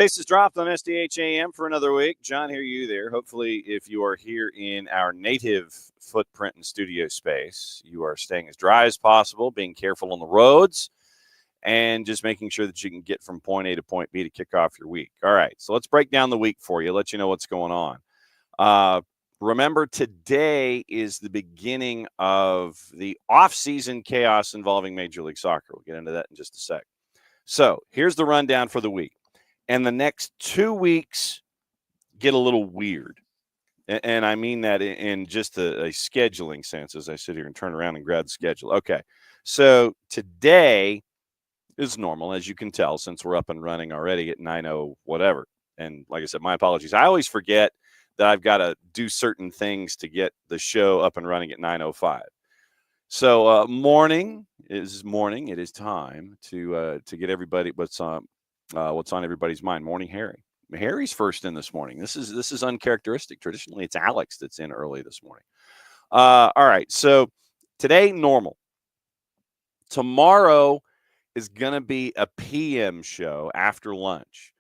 Bases dropped on SDHAM for another week. John, hear you there. Hopefully, if you are here in our native footprint and studio space, you are staying as dry as possible, being careful on the roads, and just making sure that you can get from point A to point B to kick off your week. All right, so let's break down the week for you, let you know what's going on. Remember, today is the beginning of the off-season chaos involving Major League Soccer. We'll get into that in just a sec. So here's the rundown for the week. And the next 2 weeks get a little weird. And I mean that in just a scheduling sense as I sit here and turn around and grab the schedule. Okay, so today is normal, as you can tell, since we're up and running already at 9:00 whatever. And like I said, my apologies. I always forget that I've got to do certain things to get the show up and running at 9:05. So morning. It is time to get everybody what's on everybody's mind. Morning, Harry. Harry's first in this morning. This is uncharacteristic. Traditionally, it's Alex that's in early this morning. All right. So today, normal. Tomorrow is going to be a PM show after lunch.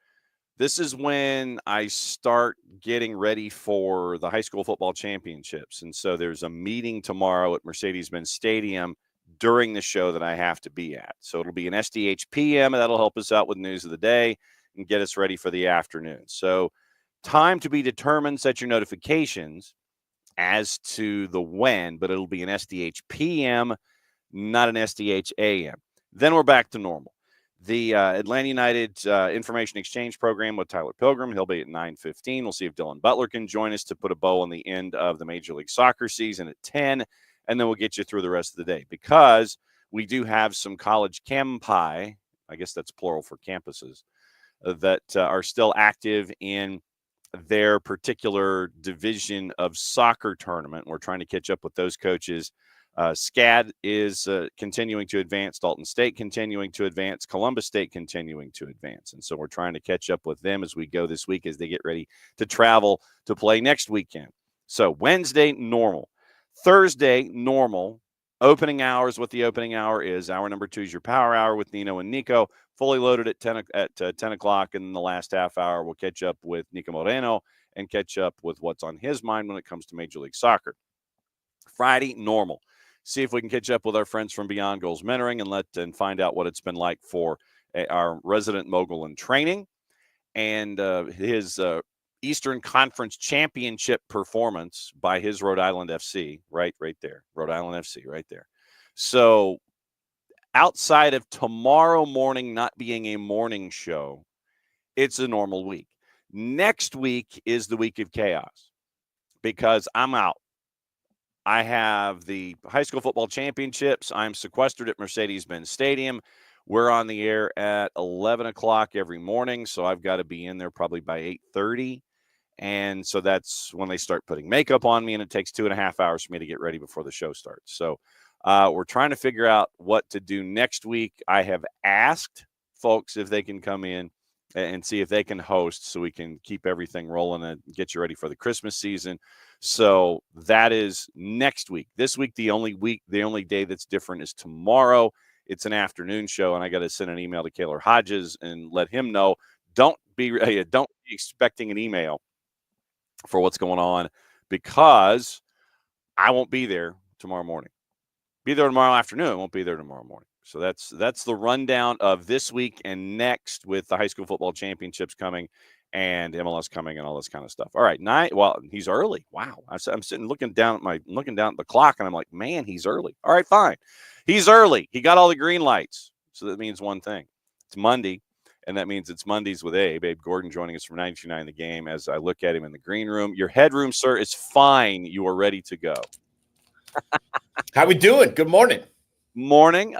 This is when I start getting ready for the high school football championships. And so there's a meeting tomorrow at Mercedes-Benz Stadium during the show that I have to be at. So it'll be an SDH PM, and that'll help us out with news of the day and get us ready for the afternoon. So time to be determined. Set your notifications as to the when, but it'll be an SDH PM, not an SDH AM. Then we're back to normal. The Atlanta United Information Exchange Program with Tyler Pilgrim. He'll be at 9:15. We'll see if Dylan Butler can join us to put a bow on the end of the Major League Soccer season at 10, and then we'll get you through the rest of the day because we do have some college campi, I guess that's plural for campuses, that are still active in their particular division of soccer tournament. We're trying to catch up with those coaches. SCAD is continuing to advance, Dalton State continuing to advance, Columbus State continuing to advance. And so we're trying to catch up with them as we go this week as they get ready to travel to play next weekend. So Wednesday, normal. Thursday, normal. Opening hours, what the opening hour is. Hour number 2 is your power hour with Nino and Nico, fully loaded at 10 o'clock. And then the last half hour, we'll catch up with Nico Moreno and catch up with what's on his mind when it comes to Major League Soccer. Friday, normal. See if we can catch up with our friends from Beyond Goals Mentoring and find out what it's been like for our resident mogul in training and his Eastern Conference Championship performance by his Rhode Island FC, right there. Rhode Island FC, right there. So outside of tomorrow morning not being a morning show, it's a normal week. Next week is the week of chaos because I'm out. I have the high school football championships. I'm sequestered at Mercedes-Benz Stadium. We're on the air at 11 o'clock every morning, so I've got to be in there probably by 8:30. And so that's when they start putting makeup on me, and it takes 2.5 hours for me to get ready before the show starts. So we're trying to figure out what to do next week. I have asked folks if they can come in and see if they can host so we can keep everything rolling and get you ready for the Christmas season. So that is next week. This week, the only day that's different is tomorrow. It's an afternoon show, and I got to send an email to Keeler Hodges and let him know. Don't be expecting an email for what's going on because I won't be there tomorrow morning. Be there tomorrow afternoon. I won't be there tomorrow morning. So that's the rundown of this week and next with the high school football championships coming and MLS coming and all this kind of stuff. All right, well, he's early. Wow, I'm sitting looking down at the clock and I'm like, man, he's early. All right, fine, he's early. He got all the green lights, so that means one thing: it's Monday, and that means it's Mondays with Abe Gordon joining us from 92.9 The Game. As I look at him in the green room, your headroom, sir, is fine. You are ready to go. How we doing? Good morning. Morning.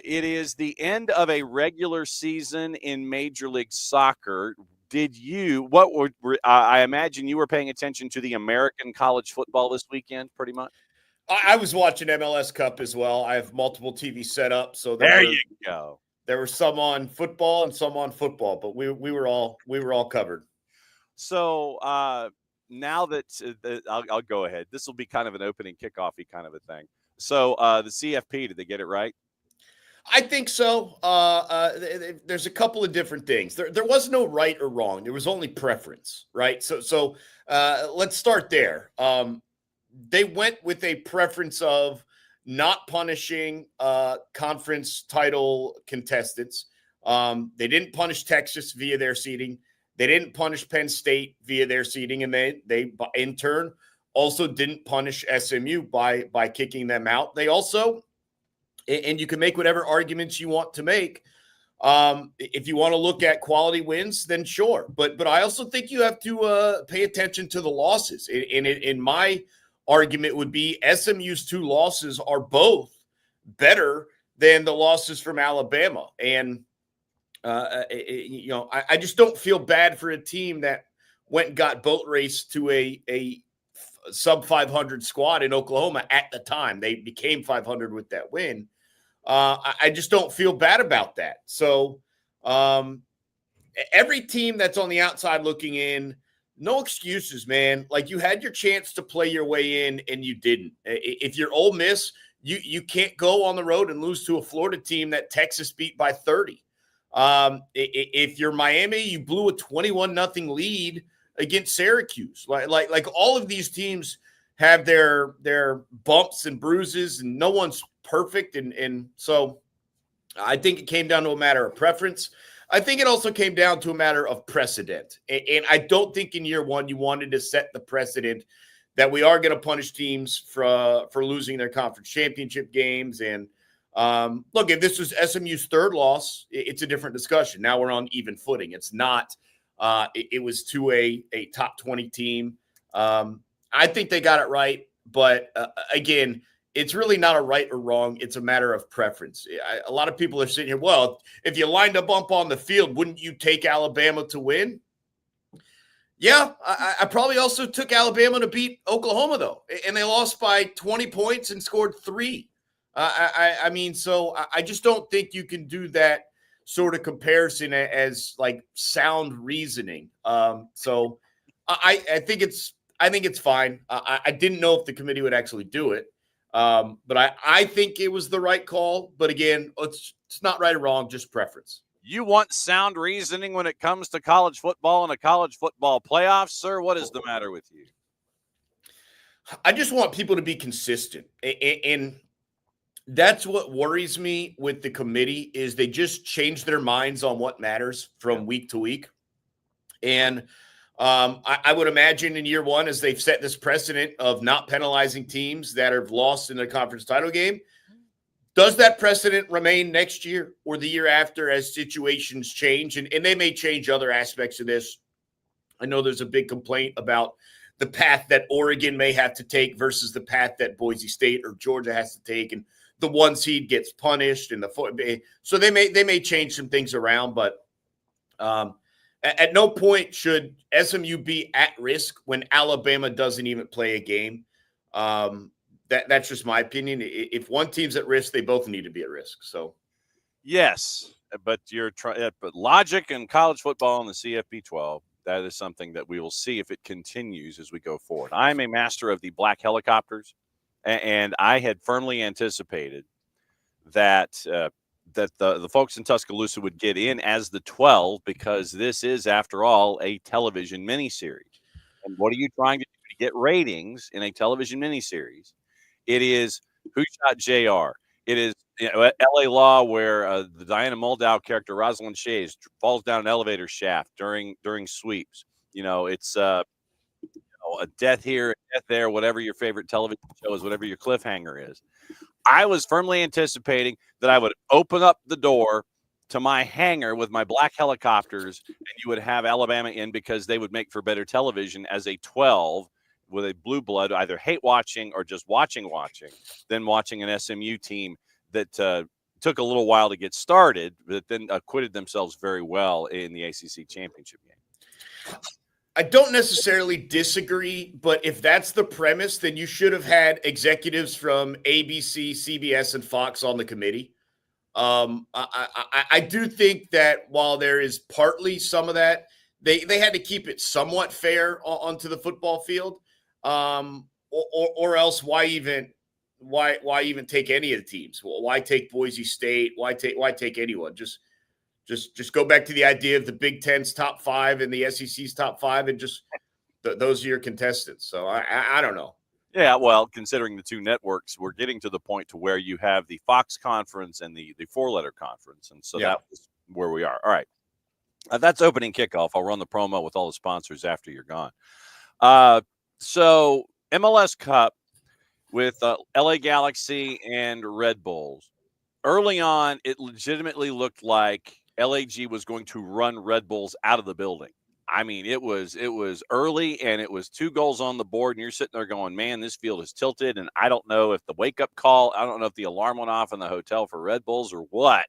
It is the end of a regular season in Major League Soccer. I imagine you were paying attention to the American college football this weekend, pretty much? I was watching MLS Cup as well. I have multiple TV set up, so there you go. There were some on football and some on football, but we were all covered. So now that I'll go ahead. This will be kind of an opening kickoffy kind of a thing. So the CFP, did they get it right? I think so. There's a couple of different things. There was no right or wrong. There was only preference, right? So let's start there. They went with a preference of not punishing conference title contestants. They didn't punish Texas via their seeding. They didn't punish Penn State via their seeding, and they in turn also didn't punish SMU by kicking them out. They also, and you can make whatever arguments you want to make. If you want to look at quality wins, then sure. But I also think you have to pay attention to the losses. In my argument would be SMU's 2 losses are both better than the losses from Alabama. And, I just don't feel bad for a team that went and got boat raced to a sub 500 squad in Oklahoma at the time. They became 500 with that win. I just don't feel bad about that. So every team that's on the outside looking in, no excuses, man. Like, you had your chance to play your way in and you didn't. If you're Ole Miss, you can't go on the road and lose to a Florida team that Texas beat by 30. If you're Miami, you blew a 21-0 lead against Syracuse. Like all of these teams have their bumps and bruises, and no one's perfect. And so I think it came down to a matter of preference. I think it also came down to a matter of precedent. And I don't think in year one you wanted to set the precedent that we are going to punish teams for losing their conference championship games. And look, if this was SMU's 3rd loss, it's a different discussion. Now we're on even footing. It's not. It was to a top 20 team. I think they got it right. But again, it's really not a right or wrong. It's a matter of preference. A lot of people are sitting here, well, if you lined up on the field, wouldn't you take Alabama to win? Yeah, I probably also took Alabama to beat Oklahoma, though. And they lost by 20 points and scored 3. I mean, so I just don't think you can do that sort of comparison as like sound reasoning. So I think it's fine. I didn't know if the committee would actually do it. But I think it was the right call. But again, it's not right or wrong, just preference. You want sound reasoning when it comes to college football and a college football playoff, sir? What is the matter with you? I just want people to be consistent. And that's what worries me with the committee is they just change their minds on what matters from week to week. And I would imagine in year one, as they've set this precedent of not penalizing teams that have lost in the conference title game, does that precedent remain next year or the year after as situations change? And they may change other aspects of this. I know there's a big complaint about the path that Oregon may have to take versus the path that Boise State or Georgia has to take. And the 1 seed gets punished and so they may change some things around, but at no point should SMU be at risk when Alabama doesn't even play a game. That's just my opinion. If one team's at risk, they both need to be at risk. So, yes, but but logic in college football and the CFP12, that is something that we will see if it continues as we go forward. I'm a master of the black helicopters, and I had firmly anticipated that the folks in Tuscaloosa would get in as the 12 because this is, after all, a television miniseries. And what are you trying to do to get ratings in a television miniseries? It is Who Shot JR. It is LA Law, where the Diana Muldow character, Rosalind Shays, falls down an elevator shaft during sweeps. It's a death here, a death there, whatever your favorite television show is, whatever your cliffhanger is. I was firmly anticipating that I would open up the door to my hangar with my black helicopters, and you would have Alabama in because they would make for better television as a 12 with a blue blood, either hate watching or just watching, than watching an SMU team that took a little while to get started, but then acquitted themselves very well in the ACC championship game. I don't necessarily disagree, but if that's the premise, then you should have had executives from ABC, CBS, and Fox on the committee. I do think that while there is partly some of that, they had to keep it somewhat fair onto the football field, or else why even why even take any of the teams? Well, why take Boise State? Why take anyone? Just go back to the idea of the Big Ten's top 5 and the SEC's top 5, and just those are your contestants. So I don't know. Yeah, well, considering the two networks, we're getting to the point to where you have the Fox conference and the 4-letter conference, and so that was where we are. All right, that's opening kickoff. I'll run the promo with all the sponsors after you're gone. So MLS Cup with LA Galaxy and Red Bulls. Early on, it legitimately looked like LAG was going to run Red Bulls out of the building. I mean, it was early, and it was 2 goals on the board, and you're sitting there going, man, this field is tilted, and I don't know if the wake-up call, I don't know if the alarm went off in the hotel for Red Bulls or what.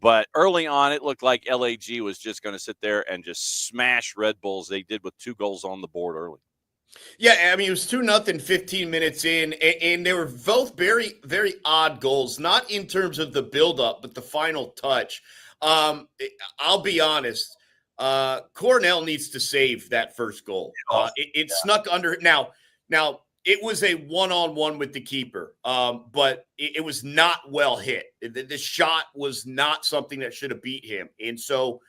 But early on, it looked like LAG was just going to sit there and just smash Red Bulls. They did with 2 goals on the board early. Yeah, I mean, it was 2-0 15 minutes in, and they were both very, very odd goals, not in terms of the buildup, but the final touch. I'll be honest. Cornell needs to save that first goal. It snuck under. Now, it was a one-on-one with the keeper, but it was not well hit. The shot was not something that should have beat him. And so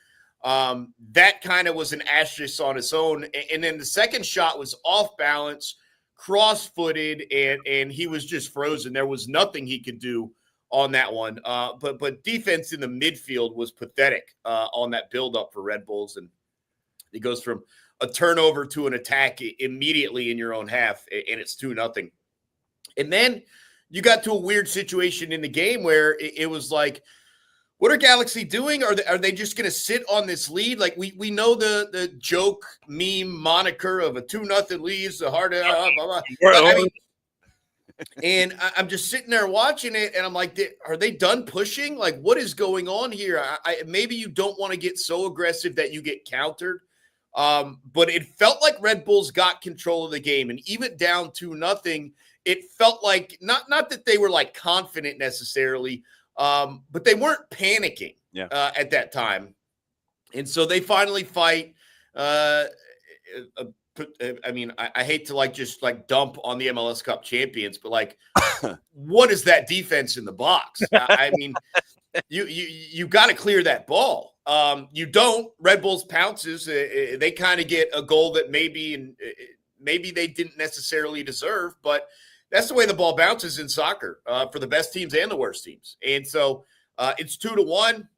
that kind of was an asterisk on its own. And then the second shot was off balance, cross-footed, and he was just frozen. There was nothing he could do on that one. But defense in the midfield was pathetic on that build-up for Red Bulls. And it goes from a turnover to an attack immediately in your own half, and it's 2-0. And then you got to a weird situation in the game where it was like, what are Galaxy doing? Are they just going to sit on this lead? Like we know the joke meme moniker of a 2-0 lead, the hard blah, blah. I mean, and I'm just sitting there watching it, and I'm like, are they done pushing? Like, what is going on here? Maybe you don't want to get so aggressive that you get countered. But it felt like Red Bulls got control of the game, and even down 2-0, it felt like not that they were like confident necessarily, but they weren't panicking at that time. And so they finally fight. I mean, I hate to just dump on the MLS Cup champions, but what is that defense in the box? I mean, you got to clear that ball. You don't. Red Bulls pounces. They kind of get a goal that maybe they didn't necessarily deserve, but that's the way the ball bounces in soccer for the best teams and the worst teams. And so it's 2-1.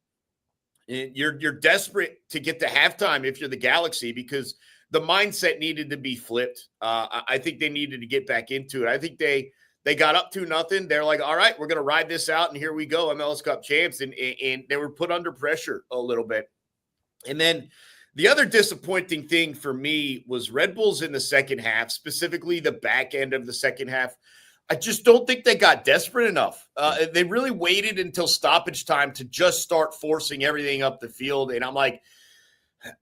And you're desperate to get to halftime if you're the Galaxy, because the mindset needed to be flipped. I think they needed to get back into it. I think they got up 2-0. They're like, all right, we're going to ride this out, and here we go, MLS Cup champs. And they were put under pressure a little bit. And then the other disappointing thing for me was Red Bulls in the second half, specifically the back end of the second half. I just don't think they got desperate enough. They really waited until stoppage time to just start forcing everything up the field. And I'm like,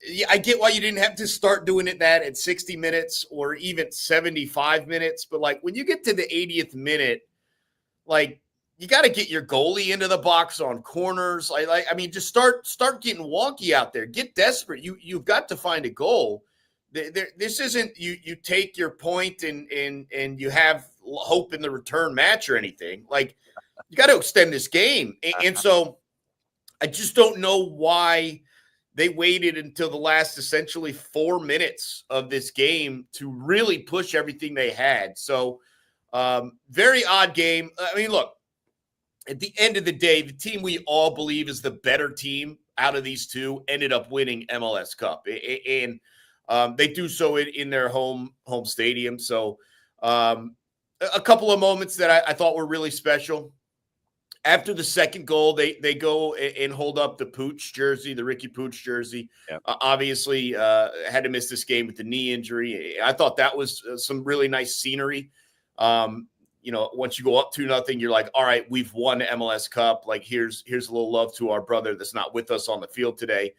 yeah, I get why you didn't have to start doing it at 60 minutes or even 75 minutes. But when you get to the 80th minute, you got to get your goalie into the box on corners. I mean, just start getting wonky out there. Get desperate. You've got to find a goal. This isn't you take your point and you have hope in the return match or anything. You got to extend this game. And so I just don't know why they waited until the last essentially 4 minutes of this game to really push everything they had. So very odd game. I mean, look, at the end of the day, the team we all believe is the better team out of these two ended up winning MLS Cup. And they do so in their home stadium. So a couple of moments that I thought were really special. After the second goal, they go and hold up the Pooch jersey, the Ricky Pooch jersey. Yep. Obviously, had to miss this game with the knee injury. I thought that was some really nice scenery. Once you go up 2-0, you're like, all right, we've won the MLS Cup. Here's a little love to our brother that's not with us on the field today.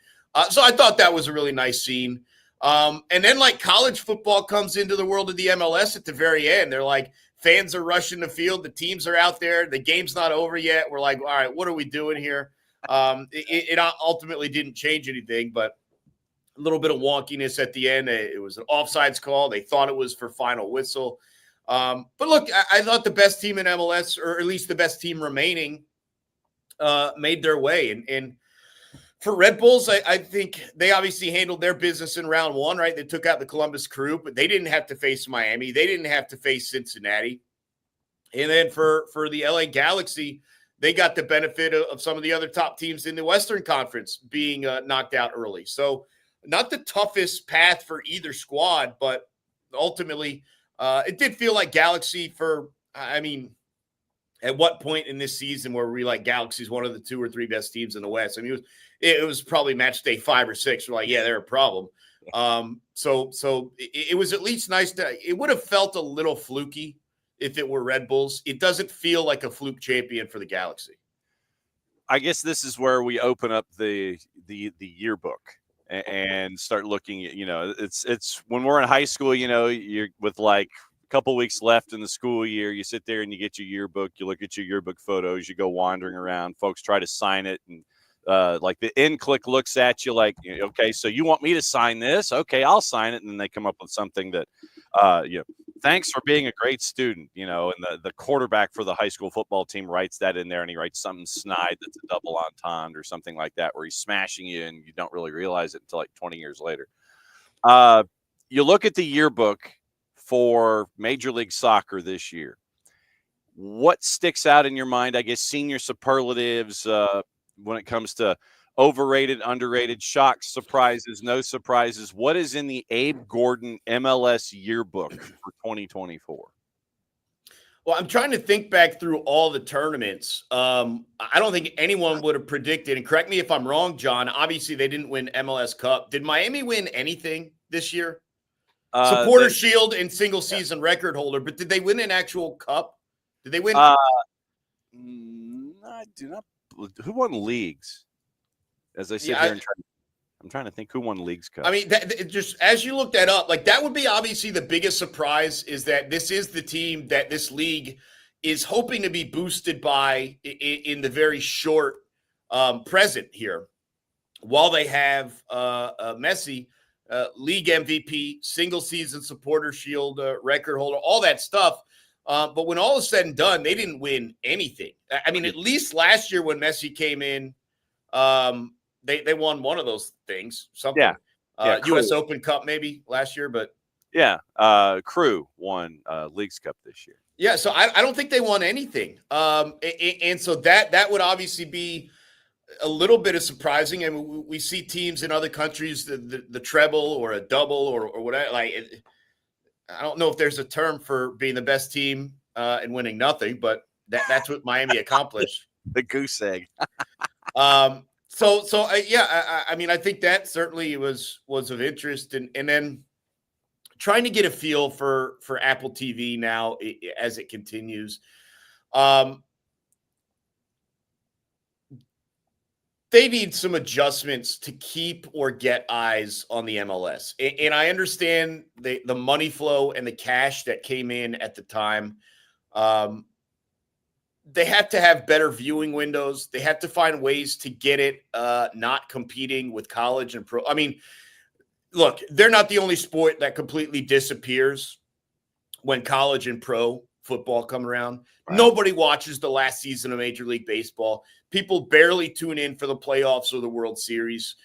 So I thought that was a really nice scene. And then college football comes into the world of the MLS at the very end. They're like, fans are rushing the field. The teams are out there. The game's not over yet. We're like, all right, what are we doing here? It ultimately didn't change anything, but a little bit of wonkiness at the end. It was an offsides call. They thought it was for final whistle. But look, I thought the best team in MLS, or at least the best team remaining, made their way. And for Red Bulls, I think they obviously handled their business in round one, right? They took out the Columbus Crew, but they didn't have to face Miami. They didn't have to face Cincinnati. And then for the LA Galaxy, they got the benefit of some of the other top teams in the Western Conference being knocked out early. So not the toughest path for either squad, but ultimately it did feel like Galaxy at what point in this season were we like Galaxy's one of the 2 or 3 best teams in the West? I mean, it was probably match day 5 or 6. We're like, yeah, they're a problem. So it was at least nice it would have felt a little fluky if it were Red Bulls. It doesn't feel like a fluke champion for the Galaxy. I guess this is where we open up the yearbook and start looking at, it's when we're in high school, you're with like a couple weeks left in the school year, you sit there and you get your yearbook, you look at your yearbook photos, you go wandering around, folks try to sign it, and like the end click looks at you like, okay, so you want me to sign this? Okay, I'll sign it. And then they come up with something that, thanks for being a great student, and the quarterback for the high school football team writes that in there, and he writes something snide that's a double entendre or something like that, where he's smashing you and you don't really realize it until like 20 years later. You look at the yearbook for Major League Soccer this year. What sticks out in your mind? I guess senior superlatives, when it comes to overrated, underrated, shocks, surprises, no surprises. What is in the Abe Gordon MLS yearbook for 2024? Well, I'm trying to think back through all the tournaments. I don't think anyone would have predicted, and correct me if I'm wrong, John, obviously they didn't win MLS Cup. Did Miami win anything this year? Supporter Shield and single season record holder, but did they win an actual cup? Did they win? I do not. Who won leagues? As I sit here and I'm trying to think who won leagues cup. I mean, just as you look that up, like that would be obviously the biggest surprise, is that this is the team that this league is hoping to be boosted by in the very short present here, while they have Messi, league MVP, single season supporter shield record holder, all that stuff. But when all is said and done, they didn't win anything. I mean, at least last year when Messi came in, they won one of those things. Something. U.S. Open Cup maybe last year, but Crew won Leagues Cup this year. Yeah, so I don't think they won anything. And so that would obviously be a little bit of surprising. I mean, we see teams in other countries, the treble or a double or whatever. Like, I don't know if there's a term for being the best team and winning nothing, but that's what Miami accomplished. The goose egg. I mean, I think that certainly was of interest, and then trying to get a feel for Apple TV now as it continues. They need some adjustments to keep or get eyes on the MLS. And I understand the money flow and the cash that came in at the time. They have to have better viewing windows. They have to find ways to get it not competing with college and pro. I mean, look, they're not the only sport that completely disappears when college and pro football come around. Right. Nobody watches the last season of Major League Baseball. People barely tune in for the playoffs or the World Series,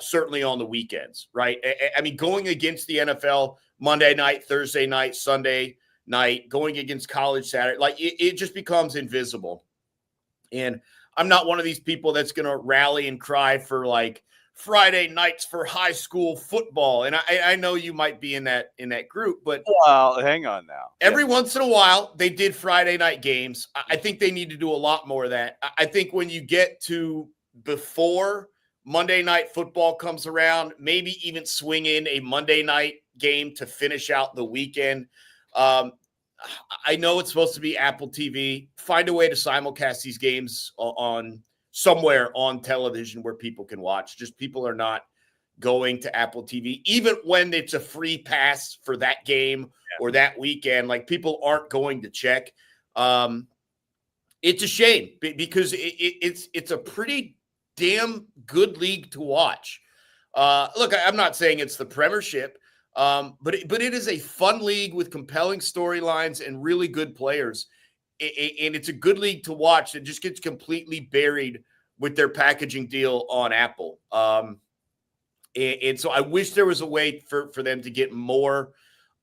certainly on the weekends, right? I mean, going against the NFL Monday night, Thursday night, Sunday night, going against college Saturday, like it just becomes invisible. And I'm not one of these people that's going to rally and cry for like Friday nights for high school football. And I know you might be in that group, but well, hang on now. Every once in a while, they did Friday night games. I think they need to do a lot more of that. I think when you get to before Monday night football comes around, maybe even swing in a Monday night game to finish out the weekend. I know it's supposed to be Apple TV. Find a way to simulcast these games on somewhere on television where people can watch. Just people are not going to Apple TV, even when it's a free pass for that game or that weekend. Like, people aren't going to check. It's a shame because it's a pretty damn good league to watch. Look, I'm not saying it's the Premiership, But it is a fun league with compelling storylines and really good players. And it's a good league to watch that just gets completely buried with their packaging deal on Apple. And so I wish there was a way for them to get more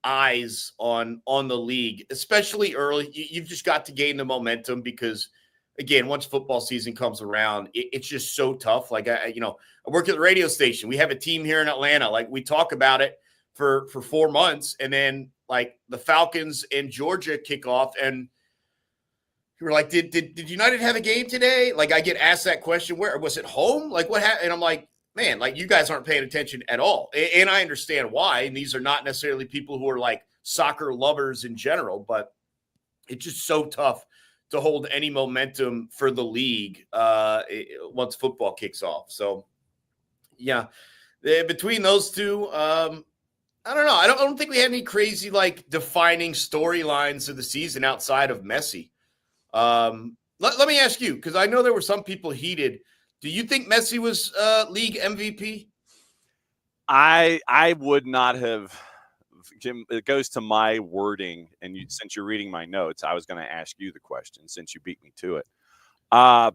eyes on the league, especially early. You've just got to gain the momentum because, again, once football season comes around, it's just so tough. Like, I work at the radio station. We have a team here in Atlanta. Like, we talk about it for 4 months, and then like the Falcons and Georgia kick off, and you're like, did United have a game today? Like, I get asked that question. Where was it? Home? Like, what happened? And I'm like, man, like, you guys aren't paying attention at all. And I understand why. And these are not necessarily people who are like soccer lovers in general, but it's just so tough to hold any momentum for the league once football kicks off. So, yeah, between those two, I don't know. I don't think we had any crazy, like, defining storylines of the season outside of Messi. Let me ask you, because I know there were some people heated. Do you think Messi was league MVP? I would not have. Jim, it goes to my wording, and since you're reading my notes, I was going to ask you the question since you beat me to it. I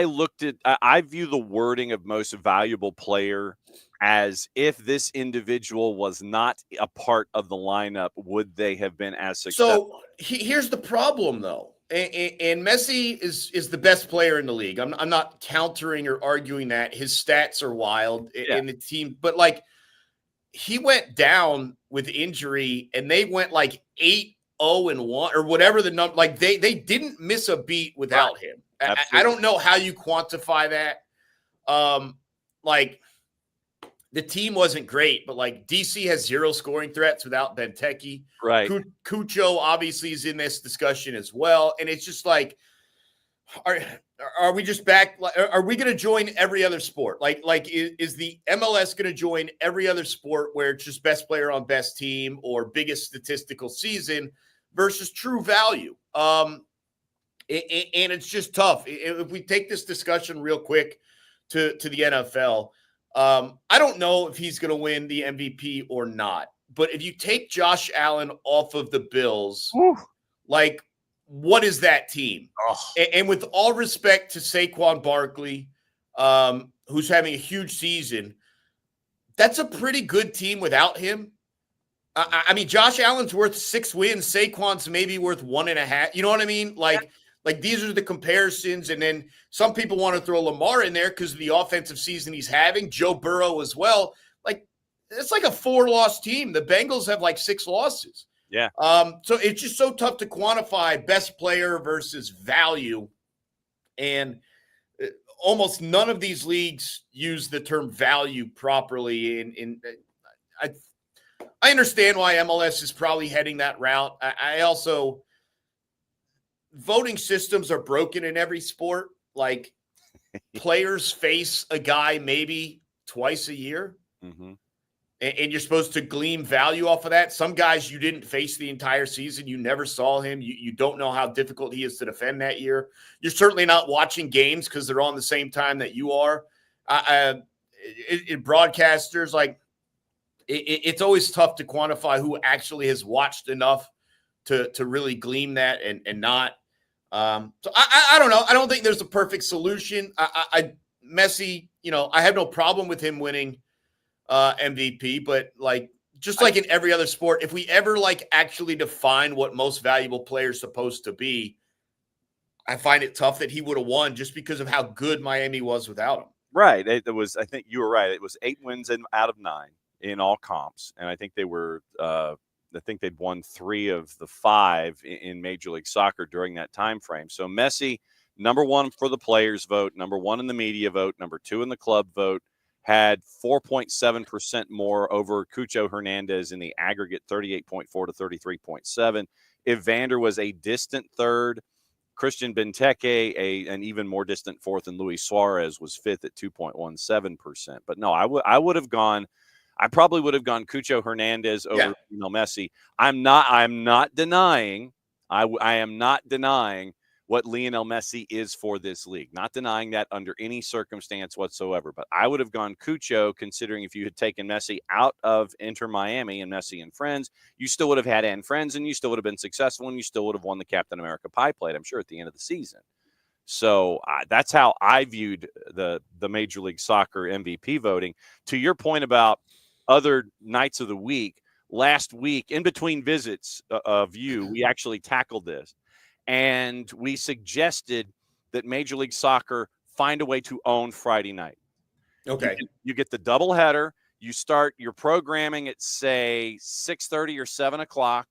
view the wording of most valuable player as if this individual was not a part of the lineup, would they have been as successful? So here's the problem, though. And Messi is the best player in the league. I'm not countering or arguing that. His stats are wild in the team, but like, he went down with injury and they went like 8-0-1 or whatever the number. Like, they didn't miss a beat without him. I don't know how you quantify that. Like, the team wasn't great, but like, DC has 0 scoring threats without Benteke. Right. Cucho obviously is in this discussion as well. And it's just like, are we just back? Are we going to join every other sport? Like is the MLS going to join every other sport where it's just best player on best team or biggest statistical season versus true value? And it's just tough. If we take this discussion real quick to the NFL, I don't know if he's going to win the MVP or not. But if you take Josh Allen off of the Bills, like, what is that team? Oh. And with all respect to Saquon Barkley, who's having a huge season, that's a pretty good team without him. I mean, Josh Allen's worth 6 wins. Saquon's maybe worth 1.5. You know what I mean? Like these are the comparisons. And then some people want to throw Lamar in there because of the offensive season he's having. Joe Burrow as well. Like, it's like a 4-loss team. The Bengals have like 6 losses. Yeah. So it's just so tough to quantify best player versus value. And almost none of these leagues use the term value properly. And I understand why MLS is probably heading that route. I also, voting systems are broken in every sport. Like, players face a guy maybe twice a year. Mm-hmm. And you're supposed to glean value off of that. Some guys you didn't face the entire season. You never saw him. You don't know how difficult he is to defend that year. You're certainly not watching games because they're on the same time that you are. Broadcasters, like, it's always tough to quantify who actually has watched enough to really glean that and not. So I don't know. I don't think there's a perfect solution. Messi, I have no problem with him winning MVP, but like, just like in every other sport, if we ever like actually define what most valuable player is supposed to be, I find it tough that he would have won just because of how good Miami was without him. Right. It was, I think you were right. It was 8 wins out of 9 in all comps. And I think they were, I think they'd won 3 of the 5 in Major League Soccer during that time frame. So Messi, number 1 for the players vote, number 1 in the media vote, number 2 in the club vote, had 4.7% more over Cucho Hernandez in the aggregate, 38.4 to 33.7. Evander was a distant third. Christian Benteke, an even more distant fourth, and Luis Suarez was 5th at 2.17%. But no, I would have gone. I probably would have gone Cucho Hernandez over Messi. I am not denying what Lionel Messi is for this league. Not denying that under any circumstance whatsoever. But I would have gone Cucho, considering if you had taken Messi out of Inter Miami and Messi and Friends, you still would have had and Friends, and you still would have been successful, and you still would have won the Captain America pie plate, I'm sure, at the end of the season. So that's how I viewed the Major League Soccer MVP voting. To your point about other nights of the week, last week, in between visits of you, we actually tackled this. And we suggested that Major League Soccer find a way to own Friday night. Okay. You get the doubleheader. You start your programming at, say, 6:30 or 7 o'clock.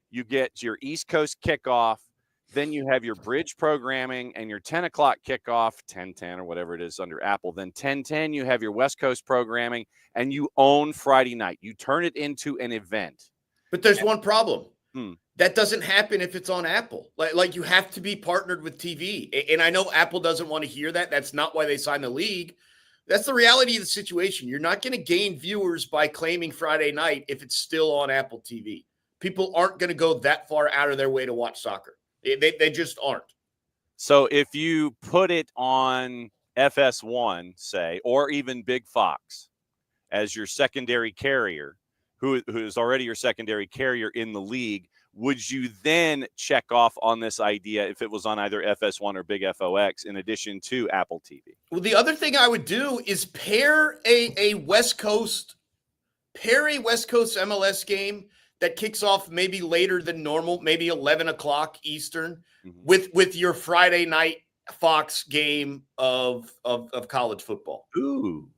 You get your East Coast kickoff. Then you have your bridge programming and your 10 o'clock kickoff, 10:10 or whatever it is under Apple. Then 10:10, you have your West Coast programming, and you own Friday night. You turn it into an event. But there's one problem. That doesn't happen if it's on Apple. Like you have to be partnered with TV. And I know Apple doesn't want to hear that. That's not why they signed the league. That's the reality of the situation. You're not going to gain viewers by claiming Friday night if it's still on Apple TV. People aren't going to go that far out of their way to watch soccer. They just aren't. So if you put it on FS1, say, or even Big Fox as your secondary carrier, who is already your secondary carrier in the league, would you then check off on this idea if it was on either FS1 or Big FOX in addition to Apple TV? Well, the other thing I would do is pair a West Coast MLS game that kicks off maybe later than normal, maybe 11 o'clock Eastern, with your Friday night Fox game of college football. Ooh.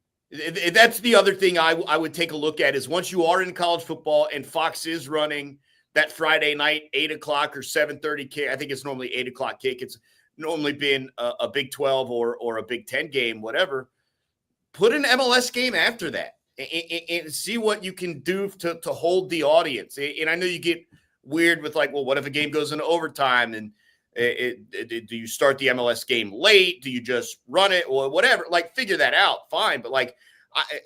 That's the other thing I would take a look at is once you are in college football and Fox is running that Friday night 8 o'clock or 7:30 kick. I think it's normally 8 o'clock kick. It's normally been a Big 12 or a Big 10 game, whatever. Put an MLS game after that and see what you can do to hold the audience. And I know you get weird with like, well, what if a game goes into overtime? And do you start the MLS game late? Do you just run it or whatever? Like, figure that out. Fine. But like,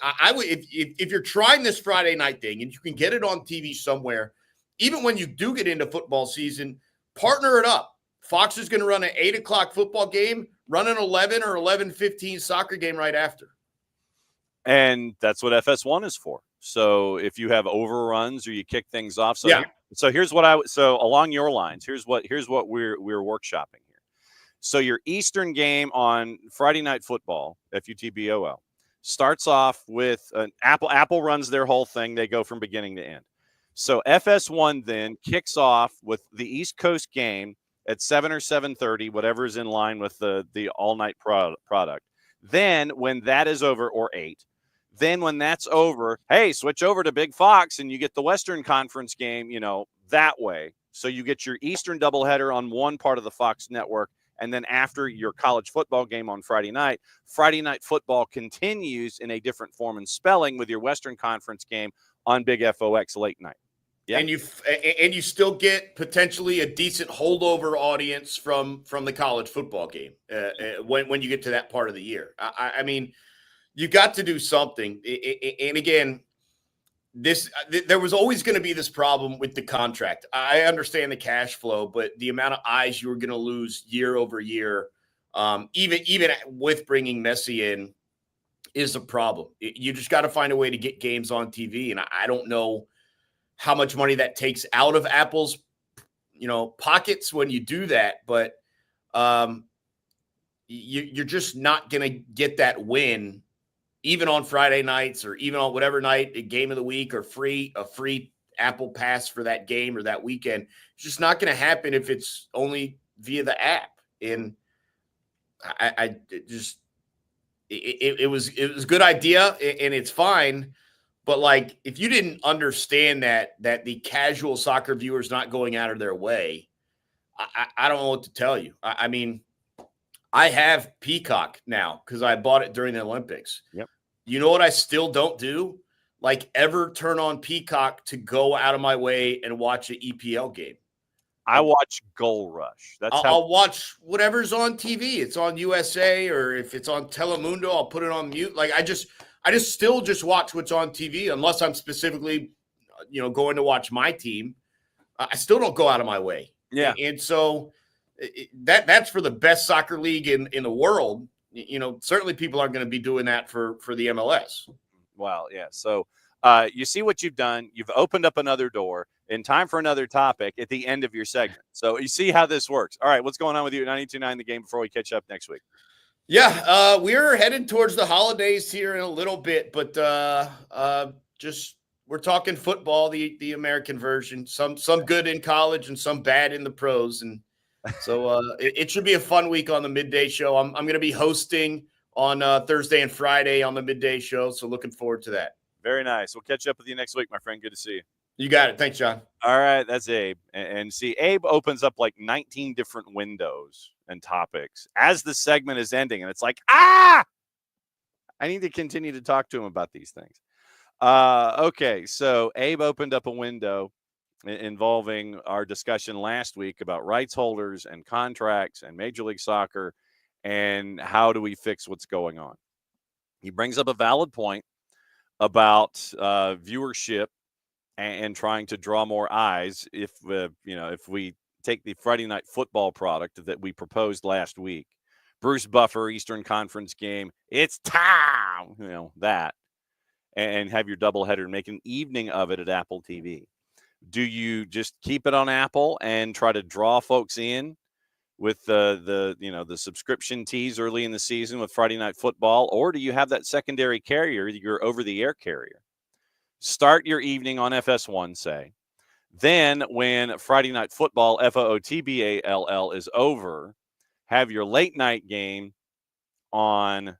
I would, if you're trying this Friday night thing and you can get it on TV somewhere, even when you do get into football season, partner it up. Fox is going to run an 8 o'clock football game, run an 11 or 11:15 soccer game right after. And that's what FS1 is for. So if you have overruns or you kick things off. So yeah. Here's what along your lines, here's what we're workshopping here. So your Eastern game on Friday Night Football, FUTBOL, starts off with an Apple runs their whole thing. They go from beginning to end. So FS1 then kicks off with the East Coast game at 7 or 7:30, whatever is in line with the all-night product. Then when that is over, or 8, then when that's over, hey, switch over to Big Fox and you get the Western Conference game, that way. So you get your Eastern doubleheader on one part of the Fox network, and then after your college football game on Friday night football continues in a different form and spelling with your Western Conference game on Big FOX late night. Yeah. And you still get potentially a decent holdover audience from the college football game when you get to that part of the year. I mean, you got to do something. And again, there was always going to be this problem with the contract. I understand the cash flow, but the amount of eyes you were going to lose year over year, even with bringing Messi in, is a problem. You just got to find a way to get games on TV. And I don't know how much money that takes out of Apple's, pockets when you do that. But you're just not going to get that win, even on Friday nights or even on whatever night, a game of the week or a free Apple Pass for that game or that weekend. It's just not going to happen if it's only via the app. And it was a good idea and it's fine. But like, if you didn't understand that the casual soccer viewer is not going out of their way, I don't know what to tell you. I mean, I have Peacock now because I bought it during the Olympics. Yep. You know what I still don't do? Like, ever turn on Peacock to go out of my way and watch an EPL game. I watch Goal Rush. I'll watch whatever's on TV. It's on USA, or if it's on Telemundo, I'll put it on mute. Like, I just still just watch what's on TV unless I'm specifically, going to watch my team. I still don't go out of my way. Yeah. And so that's for the best soccer league in the world. Certainly people aren't going to be doing that for the MLS. Well, yeah. So you see what you've done. You've opened up another door in time for another topic at the end of your segment. So you see how this works. All right, what's going on with you at 92.9 The Game before we catch up next week? Yeah, we're headed towards the holidays here in a little bit, but just we're talking football, the American version. Some good in college and some bad in the pros, and so it should be a fun week on the midday show. I'm going to be hosting on Thursday and Friday on the midday show, so looking forward to that. Very nice. We'll catch up with you next week, my friend. Good to see you. You got it. Thanks, John. All right, that's Abe. And see, Abe opens up like 19 different windows and topics as the segment is ending. And it's like, I need to continue to talk to him about these things. Okay, so Abe opened up a window involving our discussion last week about rights holders and contracts and Major League Soccer and how do we fix what's going on. He brings up a valid point about viewership and trying to draw more eyes if we take the Friday night football product that we proposed last week. Bruce Buffer, Eastern Conference game, it's time, that, and have your doubleheader and make an evening of it at Apple TV. Do you just keep it on Apple and try to draw folks in with the subscription tease early in the season with Friday night football, or do you have that secondary carrier, your over-the-air carrier? Start your evening on FS1, say. Then when Friday night football, FOOTBALL, is over, have your late night game on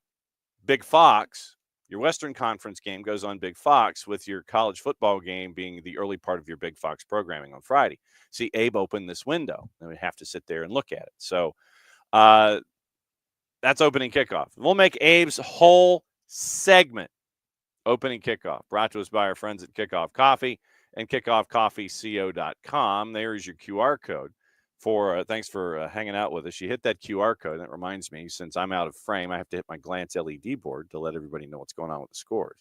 Big Fox. Your Western Conference game goes on Big Fox with your college football game being the early part of your Big Fox programming on Friday. See, Abe opened this window, and we have to sit there and look at it. So that's opening kickoff. We'll make Abe's whole segment opening kickoff, brought to us by our friends at Kickoff Coffee and kickoffcoffeeco.com. There's your QR code for thanks for hanging out with us. You hit that QR code. That reminds me, since I'm out of frame, I have to hit my glance LED board to let everybody know what's going on with the scores.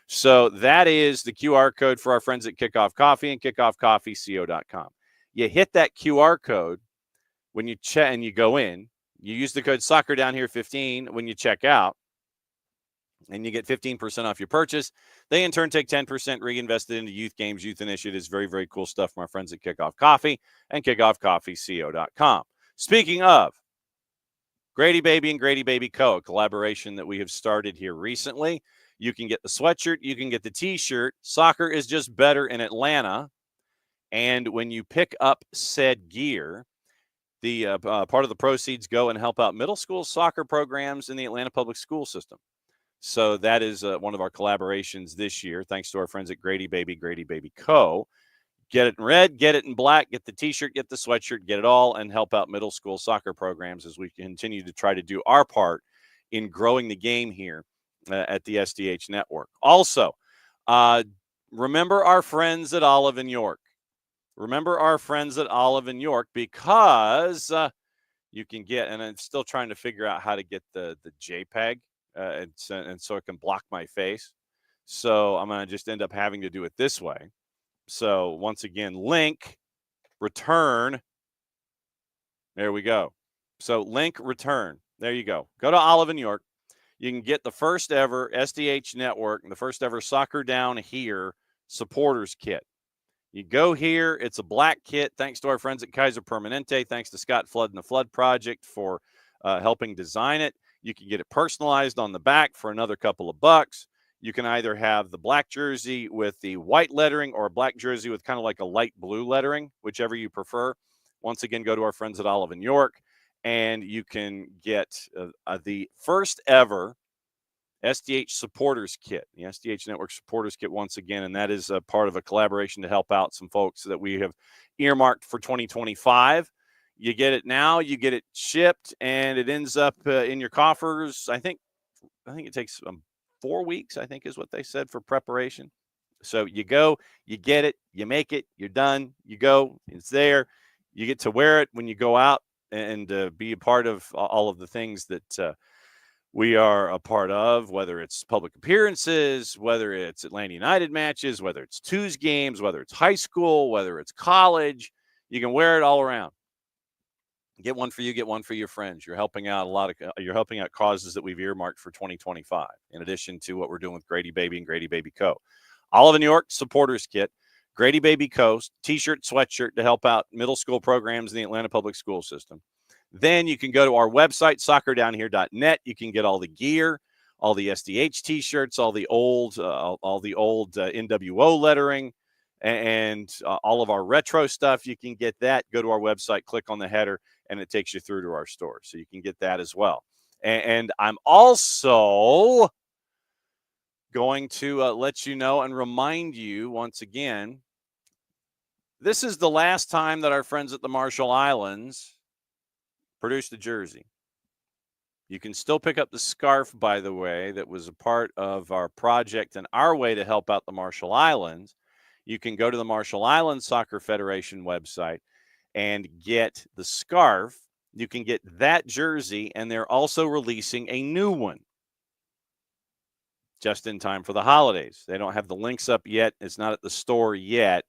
So that is the QR code for our friends at Kickoff Coffee and kickoffcoffeeco.com. You hit that QR code when you check and you go in. You use the code Soccer Down Here 15 when you check out, and you get 15% off your purchase. They, in turn, take 10% reinvested into youth games, youth initiatives. Very, very cool stuff from our friends at Kickoff Coffee and kickoffcoffeeco.com. Speaking of Grady Baby and Grady Baby Co., a collaboration that we have started here recently. You can get the sweatshirt. You can get the T-shirt. Soccer is just better in Atlanta. And when you pick up said gear, the part of the proceeds go and help out middle school soccer programs in the Atlanta public school system. So that is one of our collaborations this year, thanks to our friends at Grady Baby Co. Get it in red, get it in black, get the T-shirt, get the sweatshirt, get it all, and help out middle school soccer programs as we continue to try to do our part in growing the game here at the SDH Network. Also, remember our friends at Olive and York. Remember our friends at Olive and York, because you can get, and I'm still trying to figure out how to get the JPEG. And so it can block my face. So I'm going to just end up having to do it this way. So once again, link, return. There we go. So link, return. There you go. Go to Olive and York. You can get the first ever SDH Network and the first ever Soccer Down Here supporters kit. You go here. It's a black kit. Thanks to our friends at Kaiser Permanente. Thanks to Scott Flood and the Flood Project for helping design it. You can get it personalized on the back for another couple of bucks. You can either have the black jersey with the white lettering or a black jersey with kind of like a light blue lettering, whichever you prefer. Once again, go to our friends at Olive and York, and you can get the first ever SDH supporters kit, the SDH Network supporters kit once again, and that is a part of a collaboration to help out some folks that we have earmarked for 2025. You get it now, you get it shipped, and it ends up in your coffers. I think it takes 4 weeks, I think is what they said for preparation. So you go, you get it, you make it, you're done, you go, it's there. You get to wear it when you go out and be a part of all of the things that we are a part of, whether it's public appearances, whether it's Atlanta United matches, whether it's twos games, whether it's high school, whether it's college. You can wear it all around. Get one for you, get one for your friends. You're helping out you're helping out causes that we've earmarked for 2025, in addition to what we're doing with Grady Baby and Grady Baby Co. Olive and York supporters kit, Grady Baby Co. t-shirt, sweatshirt to help out middle school programs in the Atlanta public school system. Then you can go to our website, soccerdownhere.net. You can get all the gear, all the SDH t-shirts, all the old NWO lettering, and all of our retro stuff. You can get that. Go to our website, click on the header, and it takes you through to our store. So you can get that as well. And I'm also going to let you know and remind you once again, this is the last time that our friends at the Marshall Islands produced a jersey. You can still pick up the scarf, by the way, that was a part of our project and our way to help out the Marshall Islands. You can go to the Marshall Islands Soccer Federation website and get the scarf. You can get that jersey, and they're also releasing a new one just in time for the holidays. They don't have the links up yet. It's not at the store yet,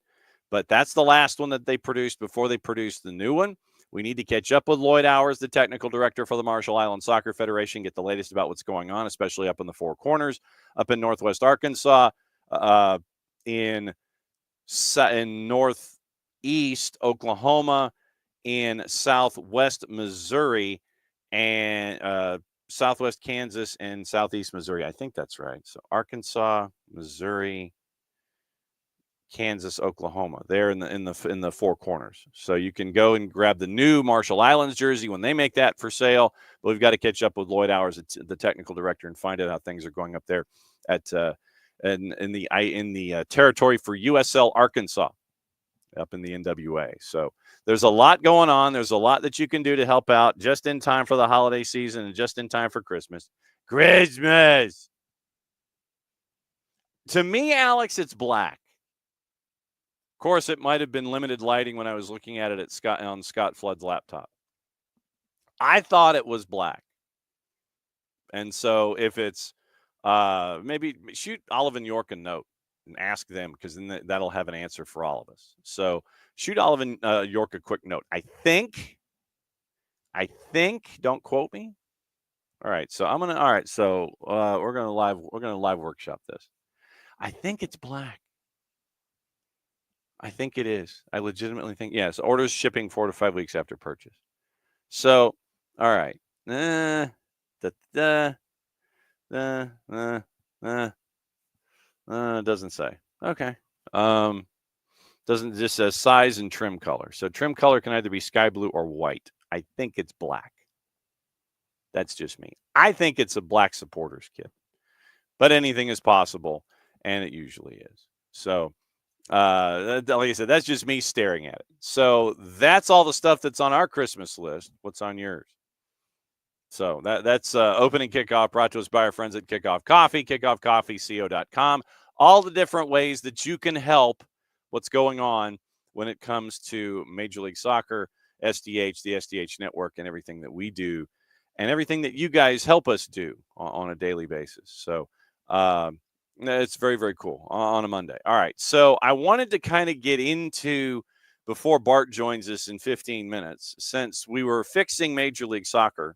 but that's the last one that they produced before they produced the new one. We need to catch up with Lloyd Hours, the technical director for the Marshall Islands Soccer Federation, get the latest about what's going on, especially up in the Four Corners, up in Northwest Arkansas, in Northeast Oklahoma, in Southwest Missouri, and Southwest Kansas, and Southeast Missouri. I think that's right. So Arkansas, Missouri, Kansas, Oklahoma. They're in the Four Corners. So you can go and grab the new Marshall Islands jersey when they make that for sale. But we've got to catch up with Lloyd Hours, the technical director, and find out how things are going up there at in the territory for USL Arkansas, up in the NWA. So there's a lot going on. There's a lot that you can do to help out just in time for the holiday season and just in time for Christmas. Christmas. To me, Alex, it's black. Of course, it might have been limited lighting when I was looking at it on Scott Flood's laptop. I thought it was black. And so if it's maybe shoot Olive and York a note and ask them, because then that'll have an answer for all of us. So shoot Olive and York a quick note. I think, don't quote me. All right. So we're going to live workshop this. I think it's black. I think it is. I legitimately think, yes. Orders shipping 4 to 5 weeks after purchase. So, all right. It doesn't say. Okay. Doesn't just says size and trim color. So trim color can either be sky blue or white. I think it's black. That's just me. I think it's a black supporters kit, but anything is possible, and it usually is. So, like I said, that's just me staring at it. So that's all the stuff that's on our Christmas list. What's on yours? So that's opening kickoff brought to us by our friends at Kickoff Coffee, kickoffcoffeeco.com. All the different ways that you can help what's going on when it comes to Major League Soccer, SDH, the SDH network, and everything that we do, and everything that you guys help us do on a daily basis. So it's very, very cool on a Monday. All right. So I wanted to kind of get into, before Bart joins us in 15 minutes, since we were fixing Major League Soccer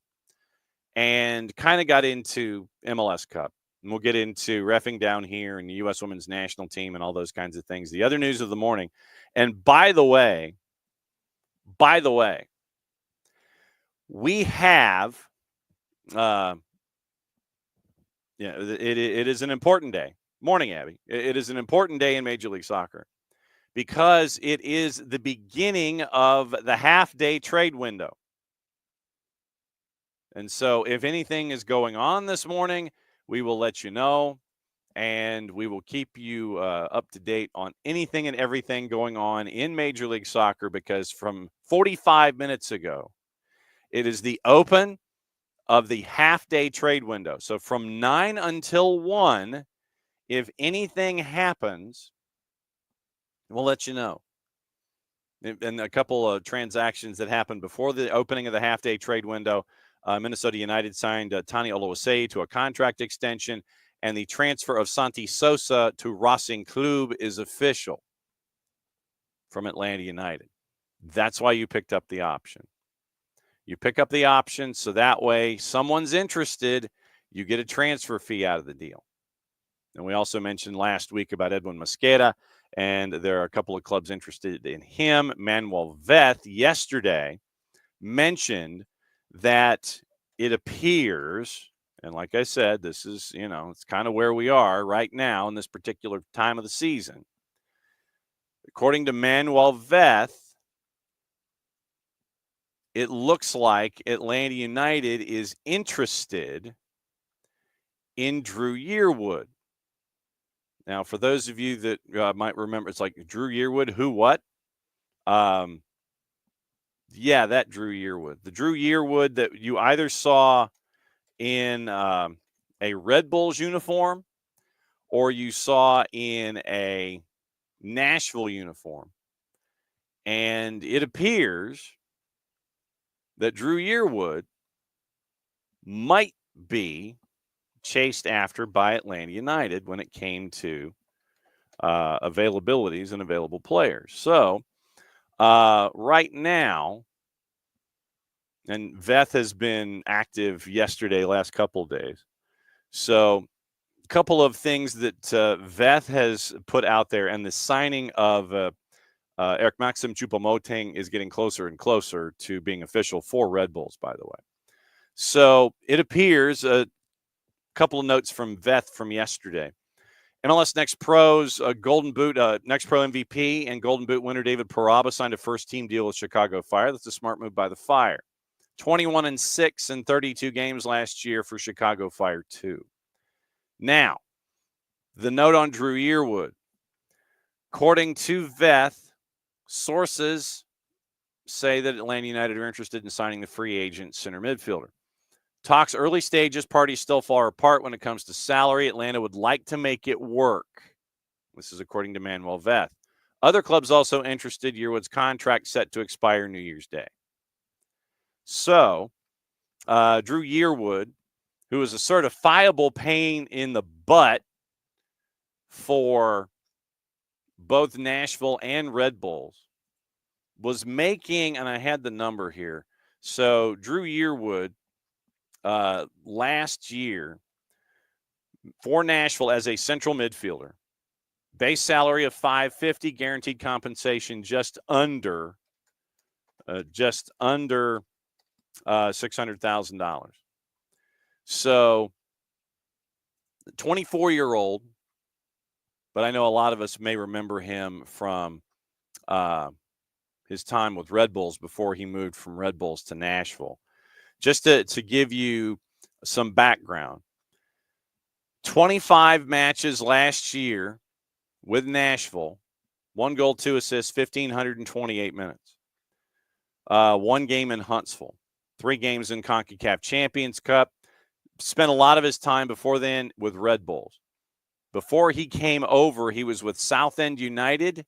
and kind of got into MLS Cup. And we'll get into reffing down here and the U.S. Women's National Team and all those kinds of things. The other news of the morning. And by the way, we have, it is an important day. Morning, Abby. It is an important day in Major League Soccer because it is the beginning of the half-day trade window. And so if anything is going on this morning, we will let you know, and we will keep you up to date on anything and everything going on in Major League Soccer, because from 45 minutes ago, it is the open of the half-day trade window. So from 9 until 1, if anything happens, we'll let you know. And a couple of transactions that happened before the opening of the half-day trade window. Minnesota United signed Tani Oluwase to a contract extension, and the transfer of Santi Sosa to Racing Club is official from Atlanta United. That's why you picked up the option. You pick up the option, so that way someone's interested, you get a transfer fee out of the deal. And we also mentioned last week about Edwin Mosqueda, and there are a couple of clubs interested in him. Manuel Veth yesterday mentioned that it appears, and like I said, this is, it's kind of where we are right now in this particular time of the season. According to Manuel Veth, it looks like Atlanta United is interested in Drew Yearwood. Now, for those of you that might remember, it's like Drew Yearwood, who, what? Yeah, that Drew Yearwood. The Drew Yearwood that you either saw in a Red Bulls uniform or you saw in a Nashville uniform. And it appears that Drew Yearwood might be chased after by Atlanta United when it came to availabilities and available players. So right now, and Veth has been active yesterday, last couple of days. So a couple of things that Veth has put out there, and the signing of Eric Maxim Choupo-Moting is getting closer and closer to being official for Red Bulls, by the way. So it appears, a couple of notes from Veth from yesterday. MLS Next Pro's Golden Boot, Next Pro MVP and Golden Boot winner David Paraba signed a first-team deal with Chicago Fire. That's a smart move by the Fire. 21-6 in 32 games last year for Chicago Fire, too. Now, the note on Drew Yearwood. According to Veth, sources say that Atlanta United are interested in signing the free agent center midfielder. Talks early stages, parties still far apart when it comes to salary. Atlanta would like to make it work. This is according to Manuel Veth. Other clubs also interested. Yearwood's contract set to expire New Year's Day. So, Drew Yearwood, who is a certifiable pain in the butt for both Nashville and Red Bulls, was making, and I had the number here. So, Drew Yearwood, last year for Nashville as a central midfielder, base salary of $550, guaranteed compensation just under $600,000. So, 24-year-old, but I know a lot of us may remember him from his time with Red Bulls before he moved from Red Bulls to Nashville. Just to give you some background, 25 matches last year with Nashville, 1 goal, 2 assists, 1,528 minutes. 1 game in Huntsville, 3 games in CONCACAF Champions Cup. Spent a lot of his time before then with Red Bulls. Before he came over, he was with Southend United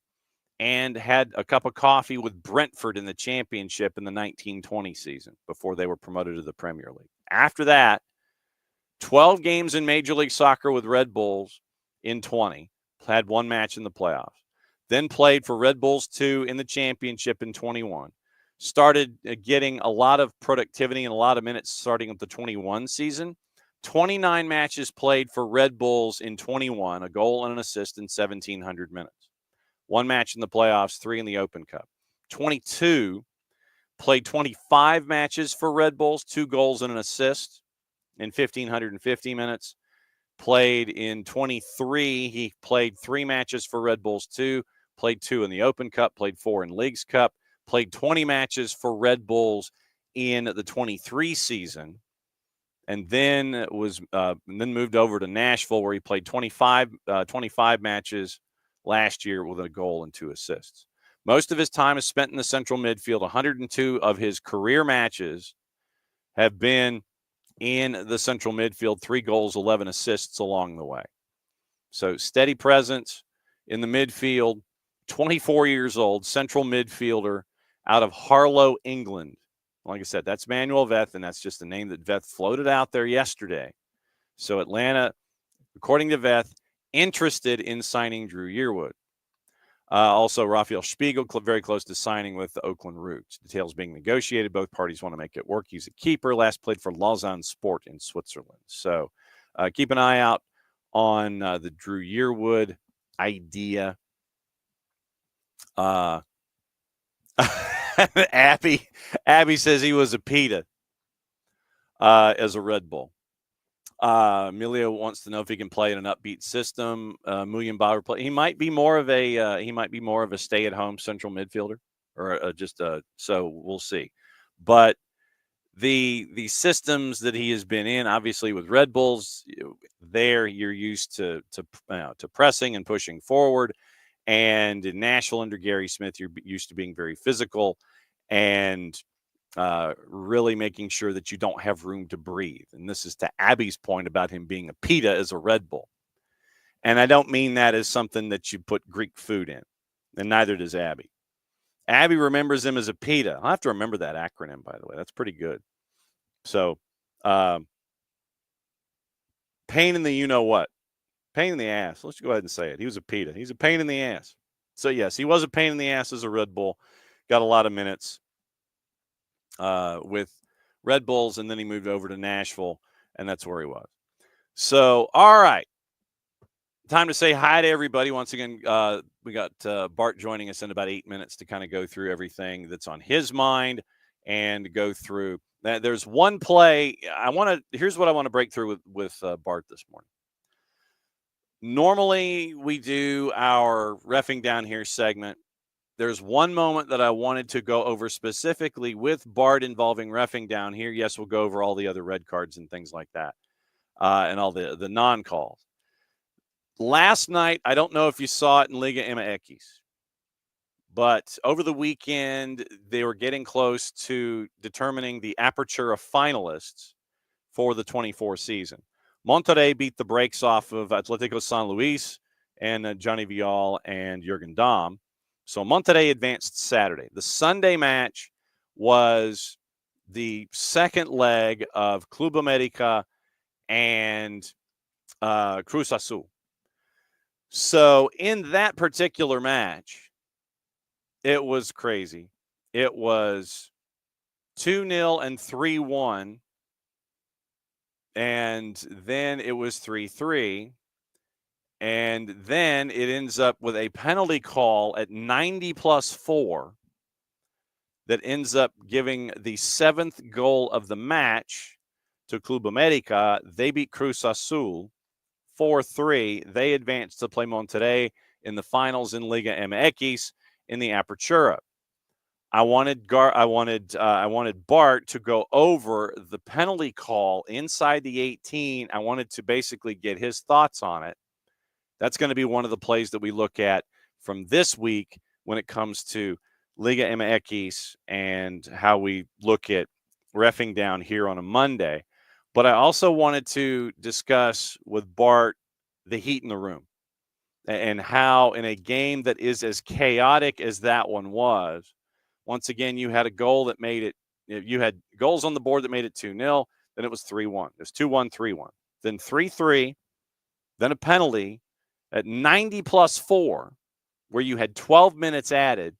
and had a cup of coffee with Brentford in the championship in the 1920 season before they were promoted to the Premier League. After that, 12 games in Major League Soccer with Red Bulls in 20, had 1 match in the playoffs. Then played for Red Bulls 2 in the championship in 21. Started getting a lot of productivity and a lot of minutes starting with the 21 season. 29 matches played for Red Bulls in 21, a goal and an assist in 1,700 minutes. 1 match in the playoffs, 3 in the Open Cup. 22, played 25 matches for Red Bulls, 2 goals and an assist in 1,550 minutes. Played in 23, he played 3 matches for Red Bulls 2, played 2 in the Open Cup, played 4 in Leagues Cup, played 20 matches for Red Bulls in the 23 season, and then moved over to Nashville where he played 25 matches last year with a goal and 2 assists. Most of his time is spent in the central midfield. 102 of his career matches have been in the central midfield, 3 goals, 11 assists along the way. So steady presence in the midfield, 24 years old, central midfielder out of Harlow, England. Like I said, that's Manuel Veth, and that's just a name that Veth floated out there yesterday. So Atlanta, according to Veth, interested in signing Drew Yearwood. Also, Raphael Spiegel, very close to signing with the Oakland Roots. Details being negotiated. Both parties want to make it work. He's a keeper. Last played for Lausanne Sport in Switzerland. So keep an eye out on the Drew Yearwood idea. Abby says he was a PETA as a Red Bull. Emilio wants to know if he can play in an upbeat system. Million Bauer play. He might be more of a stay-at-home central midfielder, or so we'll see. But the systems that he has been in, obviously with Red Bulls, there you're used to pressing and pushing forward, and in Nashville under Gary Smith, you're used to being very physical and really making sure that you don't have room to breathe. And this is to Abby's point about him being a PETA as a Red Bull. And I don't mean that as something that you put Greek food in, and neither does Abby. Abby remembers him as a PETA. I'll have to remember that acronym, by the way. That's pretty good. So, pain in the you-know-what. Pain in the ass. Let's go ahead and say it. He was a PETA. He's a pain in the ass. So, yes, he was a pain in the ass as a Red Bull. Got a lot of minutes with Red Bulls, and then he moved over to Nashville, and that's where he was. So, all right. Time to say hi to everybody. Once again, we got Bart joining us in about 8 minutes to kind of go through everything that's on his mind and go through. There's one play. Here's what I want to break through with Bart this morning. Normally, we do our Reffing Down Here segment. There's one moment that I wanted to go over specifically with Bart involving Reffing Down Here. Yes, we'll go over all the other red cards and things like that, and all the non-calls. Last night, I don't know if you saw it in Liga MX, but over the weekend, they were getting close to determining the Apertura finalists for the 24 season. Monterrey beat the brakes off of Atlético San Luis and Johnny Vial and Jürgen Damm. So Monterrey advanced Saturday. The Sunday match was the second leg of Club América and Cruz Azul. So in that particular match, it was crazy. It was 2-0 and 3-1. And then it was 3-3. And then it ends up with a penalty call at 90+4 that ends up giving the seventh goal of the match to Club América. They beat Cruz Azul 4-3. They advanced to play Monterrey in the finals in Liga MX in the Apertura. I wanted Bart to go over the penalty call inside the 18. I wanted to basically get his thoughts on it. That's going to be one of the plays that we look at from this week when it comes to Liga MX and how we look at Reffing Down Here on a Monday. But I also wanted to discuss with Bart the heat in the room and how in a game that is as chaotic as that one was, once again, you had a goal that made it, you had goals on the board that made it 2-0, then it was 3-1. It was 2-1, 3-1. Then 3-3, then a penalty at 90+4, where you had 12 minutes added.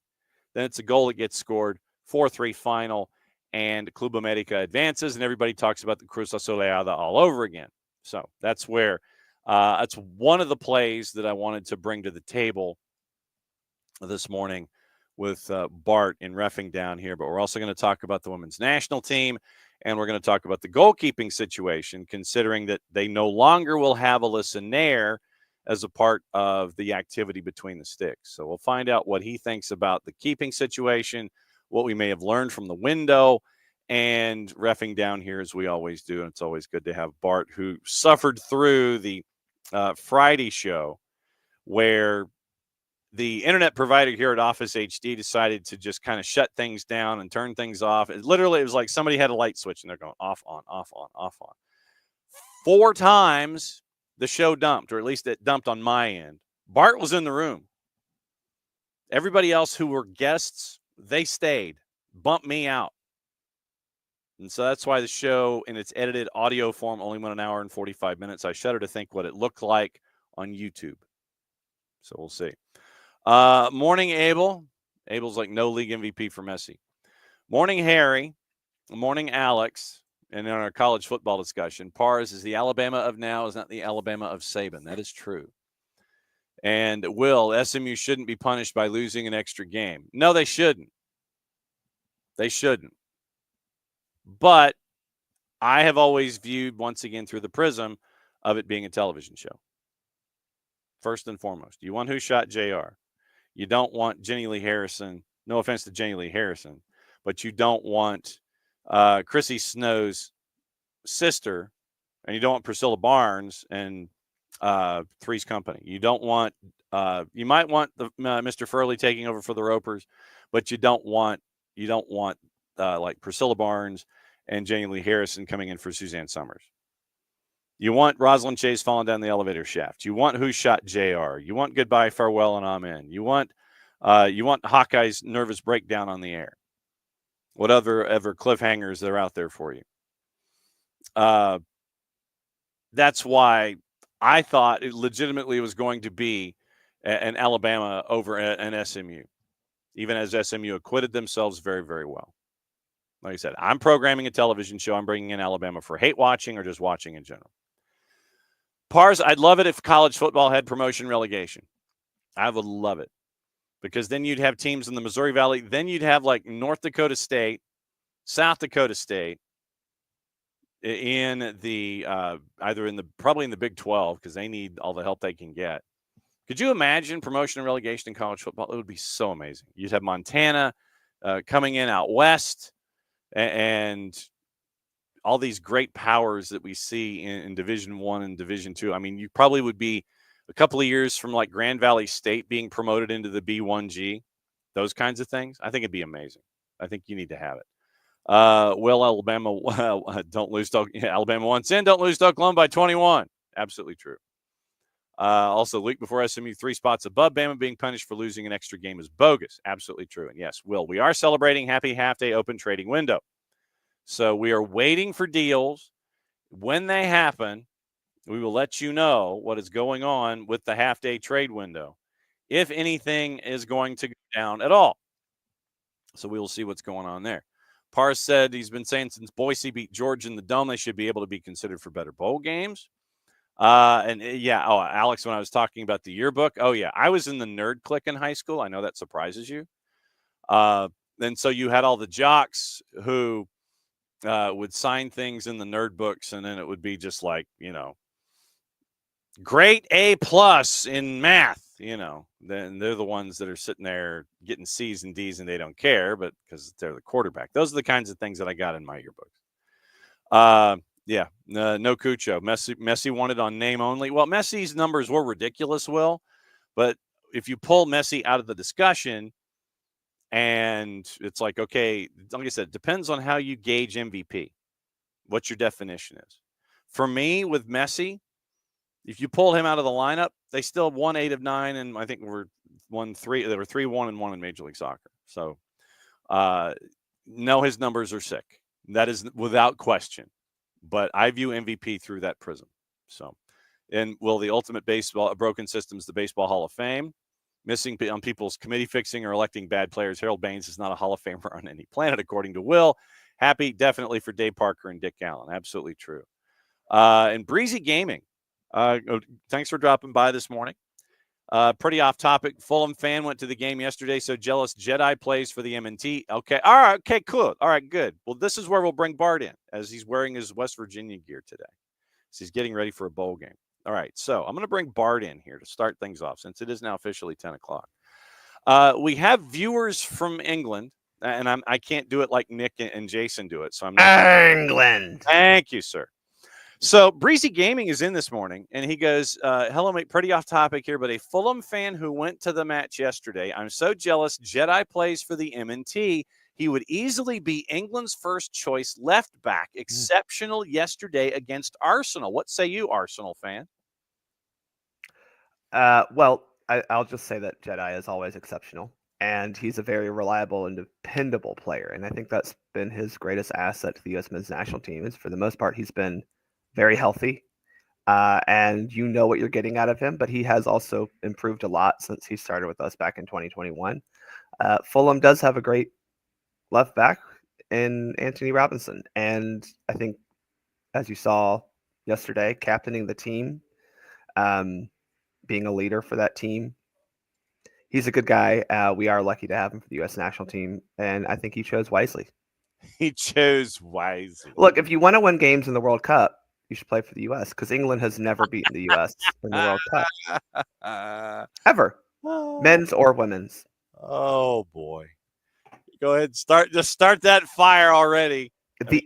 Then it's a goal that gets scored, 4-3 final, and Club América advances, and everybody talks about the Cruz Azuleada all over again. So that's where that's one of the plays that I wanted to bring to the table this morning with Bart in Reffing Down Here. But we're also going to talk about the women's national team, and we're going to talk about the goalkeeping situation, considering that they no longer will have Alyssa Nair as a part of the activity between the sticks. So we'll find out what he thinks about the keeping situation, what we may have learned from the window, and Reffing Down Here as we always do. And it's always good to have Bart, who suffered through the Friday show where the internet provider here at Office HD decided to just kind of shut things down and turn things off. It was like somebody had a light switch and they're going off, on, off, on, off, on. 4 times the show dumped, or at least it dumped on my end. Bart was in the room. Everybody else who were guests, they stayed, bumped me out. And so that's why the show in its edited audio form only went 1 hour and 45 minutes. I shudder to think what it looked like on YouTube. So we'll see. Morning, Abel. Abel's like no league MVP for Messi. Morning, Harry. Morning, Alex. And in our college football discussion, Pars is the Alabama of now, is not the Alabama of Saban. That is true. And Will, SMU shouldn't be punished by losing an extra game. No, they shouldn't. They shouldn't. But I have always viewed, once again, through the prism of it being a television show. First and foremost, you want Who Shot JR. You don't want Jenny Lee Harrison. No offense to Jenny Lee Harrison, but you don't want Chrissy Snow's sister, and you don't want Priscilla Barnes and Three's Company. You don't want. You might want the Mr. Furley taking over for the Ropers, but you don't want. You don't want like Priscilla Barnes and Jenny Lee Harrison coming in for Suzanne Summers. You want Rosalind Chase falling down the elevator shaft. You want Who Shot JR. You want Goodbye, Farewell, and Amen. You want Hawkeye's nervous breakdown on the air. What other ever cliffhangers that are out there for you? That's why I thought it legitimately was going to be an Alabama over an SMU, even as SMU acquitted themselves very, very well. Like I said, I'm programming a television show. I'm bringing in Alabama for hate watching or just watching in general. Pars, I'd love it if college football had promotion relegation. I would love it because then you'd have teams in the Missouri Valley. Then you'd have like North Dakota State, South Dakota State in the probably in the Big 12 because they need all the help they can get. Could you imagine promotion and relegation in college football? It would be so amazing. You'd have Montana coming in out west and all these great powers that we see in Division I and Division II. I mean, you probably would be a couple of years from like Grand Valley State being promoted into the B1G, those kinds of things. I think it'd be amazing. I think you need to have it. Alabama, don't lose to Alabama once in, don't lose to Oklahoma by 21. Absolutely true. Also, week before SMU 3 spots above Bama being punished for losing an extra game is bogus. Absolutely true. And yes, Will, we are celebrating Happy Half Day Open Trading Window. So we are waiting for deals. When they happen, we will let you know what is going on with the half-day trade window, if anything is going to go down at all. So we will see what's going on there. Pars said he's been saying since Boise beat Georgia in the Dome, they should be able to be considered for better bowl games. Alex, when I was talking about the yearbook, I was in the nerd clique in high school. I know that surprises you. And so you had all the jocks who would sign things in the nerd books, and then it would be just like, great A+ in math, then they're the ones that are sitting there getting C's and D's and they don't care, but because they're the quarterback. Those are the kinds of things that I got in my yearbooks. No Cucho. Messi wanted on name only. Well, Messi's numbers were ridiculous, Will, but if you pull Messi out of the discussion, and it's like, okay, like I said, it depends on how you gauge MVP, what your definition is. For me, with Messi, if you pull him out of the lineup, they still won 8 of 9, and I think they were 3-1-1 in Major League Soccer. So, no, his numbers are sick. That is without question. But I view MVP through that prism. So, and will the ultimate broken systems, the Baseball Hall of Fame? Missing on people's committee fixing or electing bad players. Harold Baines is not a Hall of Famer on any planet, according to Will. Happy, definitely, for Dave Parker and Dick Allen. Absolutely true. And Breezy Gaming, thanks for dropping by this morning. Pretty off topic. Fulham fan went to the game yesterday, so jealous. Jedi plays for the M&T. Okay. All right. Okay, cool. All right, good. Well, this is where we'll bring Bart in, as he's wearing his West Virginia gear today. So he's getting ready for a bowl game. All right, so I'm going to bring Bart in here to start things off since it is now officially 10 o'clock. We have viewers from England, and I can't do it like Nick and Jason do it. So I'm not England. Thank you, sir. So Breezy Gaming is in this morning, and he goes, hello, mate, pretty off topic here, but a Fulham fan who went to the match yesterday. I'm so jealous. Jedi plays for the M&T. He would easily be England's first choice left back. Exceptional yesterday against Arsenal. What say you, Arsenal fan? I'll just say that Jedi is always exceptional, and he's a very reliable and dependable player. And I think that's been his greatest asset to the U.S. men's national team. Is for the most part, he's been very healthy. and you know what you're getting out of him, but he has also improved a lot since he started with us back in 2021. Fulham does have a great left back in Anthony Robinson, and I think, as you saw yesterday, captaining the team, being a leader for that team. He's a good guy. We are lucky to have him for the U.S. national team, and I think he chose wisely. He chose wisely. Look, if you want to win games in the World Cup, you should play for the U.S. because England has never beaten the U.S. in the World Cup. Ever. Men's or women's. Oh, boy. Go ahead and start that fire already.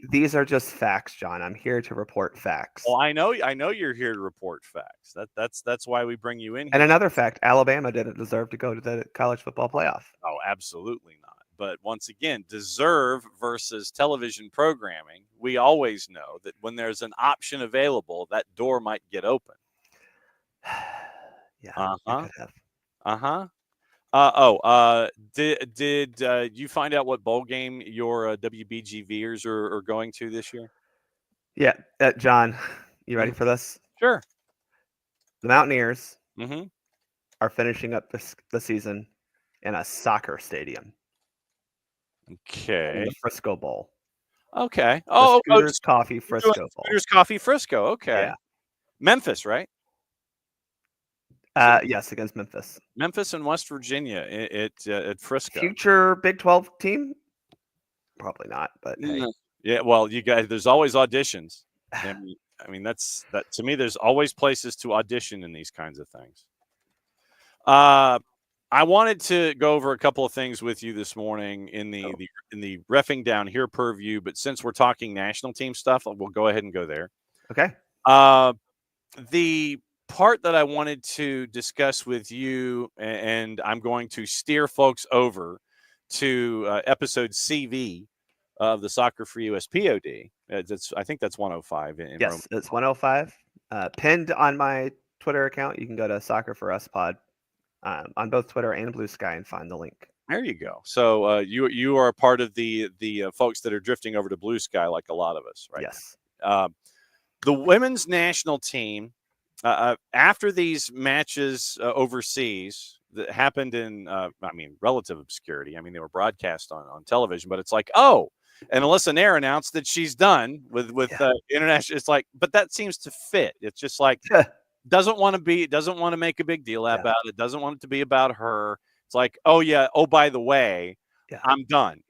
These are just facts, John. I'm here to report facts. Well, I know you're here to report facts. That's why we bring you in here. And another fact, Alabama didn't deserve to go to the college football playoff. Oh, absolutely not. But once again, deserve versus television programming. We always know that when there's an option available, that door might get open. Yeah. Did you find out what bowl game your WBGVers are going to this year? Yeah, John, you ready for this? Sure. The Mountaineers Mm-hmm. are finishing up the season in a soccer stadium. Okay. In the Frisco Bowl. Okay. The Scooters Coffee Frisco Bowl. Scooters Coffee Frisco. Okay. Yeah. Memphis, right? Yes, against Memphis. Memphis and West Virginia at Frisco. Future Big 12 team? Probably not, but hey. Yeah, well, you guys, there's always auditions. I mean, that's to me. There's always places to audition in these kinds of things. I wanted to go over a couple of things with you this morning in the Reffing Down Here purview, but since we're talking national team stuff, we'll go ahead and go there. Okay. The part that I wanted to discuss with you, and I'm going to steer folks over to episode CV of the Soccer for US POD. I think that's 105. Yes, it's 105. Pinned on my Twitter account. You can go to Soccer for Us Pod on both Twitter and Blue Sky and find the link. There you go. So you are a part of the folks that are drifting over to Blue Sky, like a lot of us, right? Yes. The women's national team, after these matches overseas that happened in, relative obscurity. I mean, they were broadcast on television, but it's like, oh, and Alyssa Nair announced that she's done with international. It's like, but that seems to fit. It's just like doesn't want to make a big deal about it. Doesn't want it to be about her. It's like, oh yeah, oh by the way, I'm done.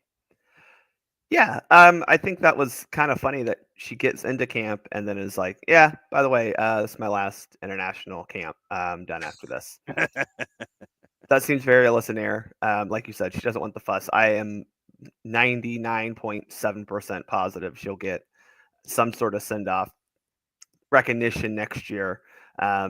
Yeah, I think that was kind of funny that she gets into camp and then is like, yeah, by the way, this is my last international camp. I'm done after this. That seems very Alyssa Nair. Like you said, she doesn't want the fuss. I am 99.7% positive she'll get some sort of send-off recognition next year. I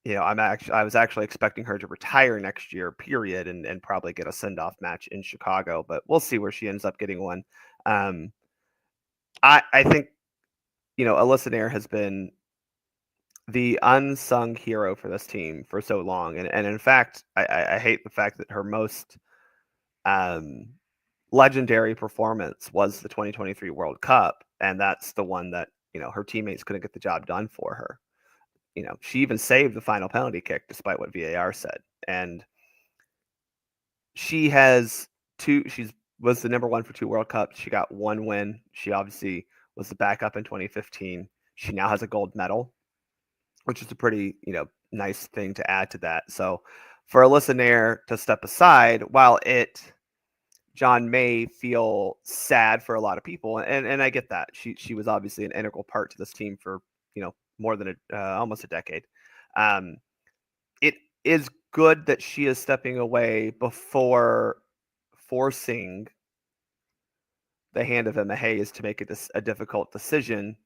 was actually expecting her to retire next year, period, and probably get a send-off match in Chicago, but we'll see where she ends up getting one. I think, Alyssa Nair has been the unsung hero for this team for so long. And in fact, I hate the fact that her most legendary performance was the 2023 World Cup. And that's the one that, her teammates couldn't get the job done for her. She even saved the final penalty kick despite what VAR said. And she was the number one for 2 World Cups. She got 1 win. She obviously was the backup in 2015. She now has a gold medal, which is a pretty, nice thing to add to that. So for Alyssa Nair to step aside, while John may feel sad for a lot of people, and I get that. She was obviously an integral part to this team for, more than almost a decade. It is good that she is stepping away before forcing the hand of Emma Hayes to make a difficult decision,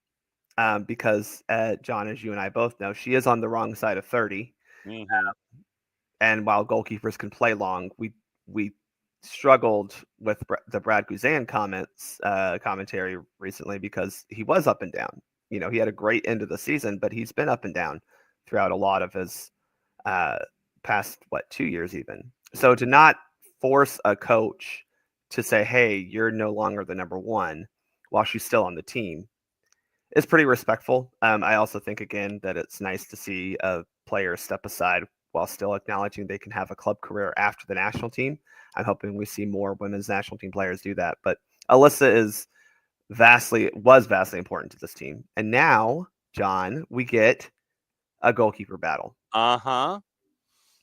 because John, as you and I both know, she is on the wrong side of 30. Mm-hmm. And while goalkeepers can play long, we struggled with the Brad Guzan commentary recently because he was up and down. He had a great end of the season, but he's been up and down throughout a lot of his past 2 years even. So to not force a coach to say, hey, you're no longer the number one while she's still on the team is pretty respectful. I also think, again, that it's nice to see a player step aside while still acknowledging they can have a club career after the national team. I'm hoping we see more women's national team players do that. But Alyssa was vastly important to this team. And now, John, we get a goalkeeper battle. Uh-huh.